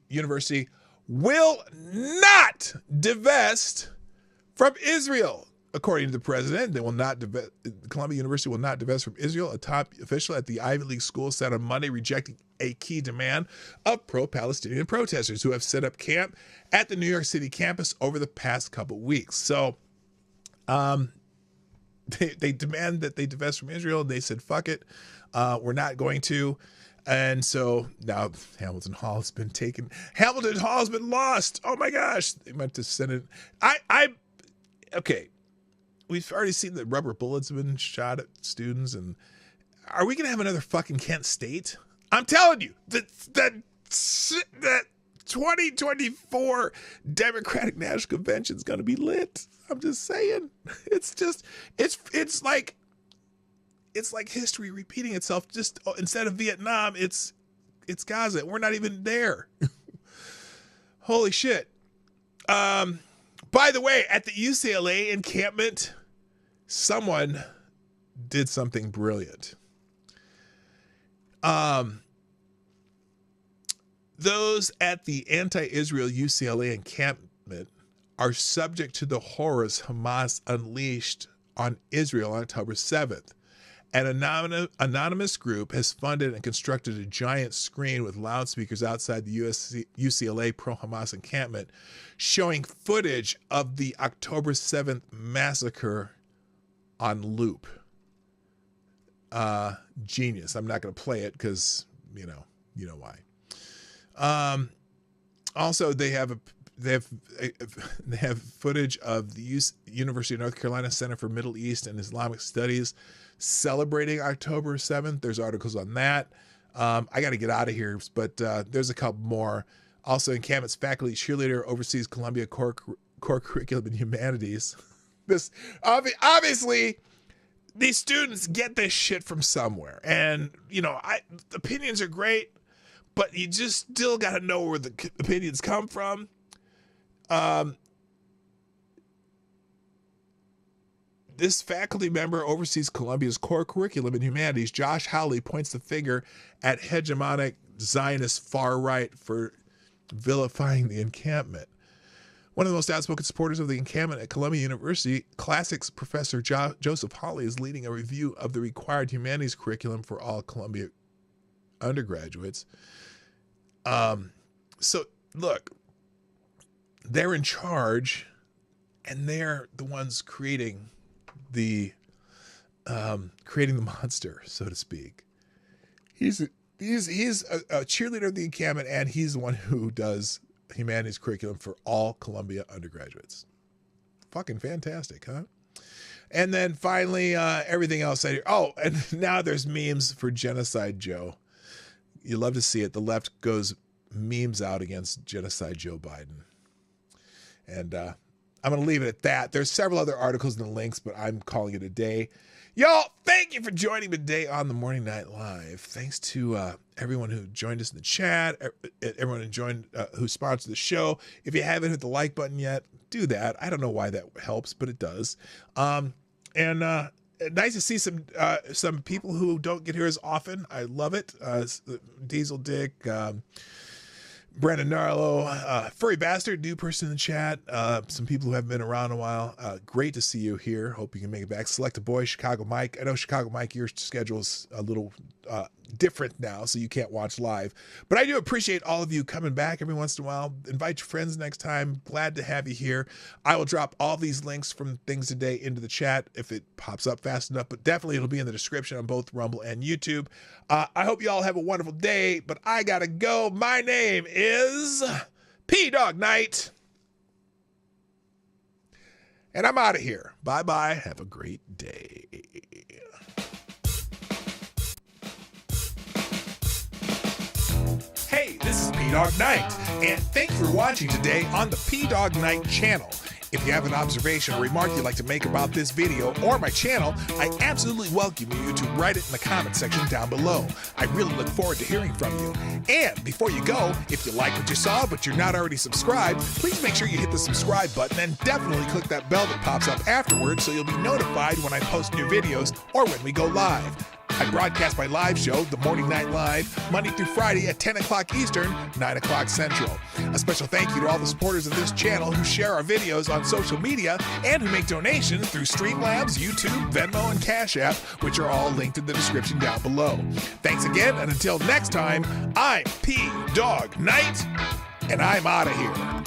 University will not divest from Israel. According to the president, Columbia University will not divest from Israel. A top official at the Ivy League school said on Monday, rejecting a key demand of pro-Palestinian protesters who have set up camp at the New York City campus over the past couple weeks. So, they demand that they divest from Israel. They said, fuck it. We're not going to. And so now Hamilton Hall has been taken. Hamilton Hall has been lost. Oh my gosh. They meant to send it. Okay. We've already seen that rubber bullets have been shot at students. And are we going to have another fucking Kent State? I'm telling you, that 2024 Democratic National Convention is going to be lit. I'm just saying. It's like history repeating itself. Just instead of Vietnam, it's Gaza. We're not even there. Holy shit. By the way, at the UCLA encampment, someone did something brilliant. Those at the anti-Israel UCLA encampment are subject to the horrors Hamas unleashed on Israel on October 7th. An anonymous group has funded and constructed a giant screen with loudspeakers outside the UCLA pro-Hamas encampment, showing footage of the October 7th massacre on loop. Genius. I'm not going to play it because, you know why. Also, they have footage of the University of North Carolina Center for Middle East and Islamic Studies celebrating October 7th. There's articles on that. I got to get out of here, but there's a couple more. Also, encampment's faculty cheerleader oversees Columbia core curriculum in humanities. This obviously these students get this shit from somewhere, and opinions are great, but you just still got to know where the opinions come from. This faculty member oversees Columbia's core curriculum in humanities. Josh Howley points the finger at hegemonic Zionist far right for vilifying the encampment. One of the most outspoken supporters of the encampment at Columbia University, classics professor Joseph Hawley, is leading a review of the required humanities curriculum for all Columbia undergraduates. So look, they're in charge, and they're the ones creating the monster, so to speak. He's a cheerleader of the encampment, and he's the one who does humanities curriculum for all Columbia undergraduates. Fucking fantastic, huh? And then finally, everything else I hear. Oh, and now there's memes for Genocide Joe. You love to see it. The left goes memes out against Genocide Joe Biden. And I'm going to leave it at that. There's several other articles and links, but I'm calling it a day. Y'all, thank you for joining me today on the Morning Night Live. Thanks to everyone who joined us in the chat, everyone who sponsored the show. If you haven't hit the like button yet, do that. I don't know why that helps, but it does. And nice to see some people who don't get here as often. I love it. Diesel Dick, Brandon Narlo, Furry Bastard, new person in the chat. Some people who haven't been around a while. Great to see you here. Hope you can make it back. Select a Boy, Chicago Mike. I know Chicago Mike, your schedule's a little different now, so you can't watch live. But I do appreciate all of you coming back every once in a while. Invite your friends next time. Glad to have you here. I will drop all these links from things today into the chat if it pops up fast enough, but definitely it'll be in the description on both Rumble and YouTube. I hope you all have a wonderful day, but I gotta go. My name is P-Dog Night, and I'm out of here. Bye-bye. Have a great day. Hey, this is P-Dog Night, and thanks for watching today on the P-Dog Night channel. If you have an observation or remark you'd like to make about this video or my channel, I absolutely welcome you to write it in the comment section down below. I really look forward to hearing from you. And before you go, if you like what you saw but you're not already subscribed, please make sure you hit the subscribe button and definitely click that bell that pops up afterwards so you'll be notified when I post new videos or when we go live. I broadcast my live show, The Morning Night Live, Monday through Friday at 10 o'clock Eastern, 9 o'clock Central. A special thank you to all the supporters of this channel who share our videos on social media and who make donations through Streamlabs, YouTube, Venmo, and Cash App, which are all linked in the description down below. Thanks again, and until next time, I'm P-Dog Night, and I'm out of here.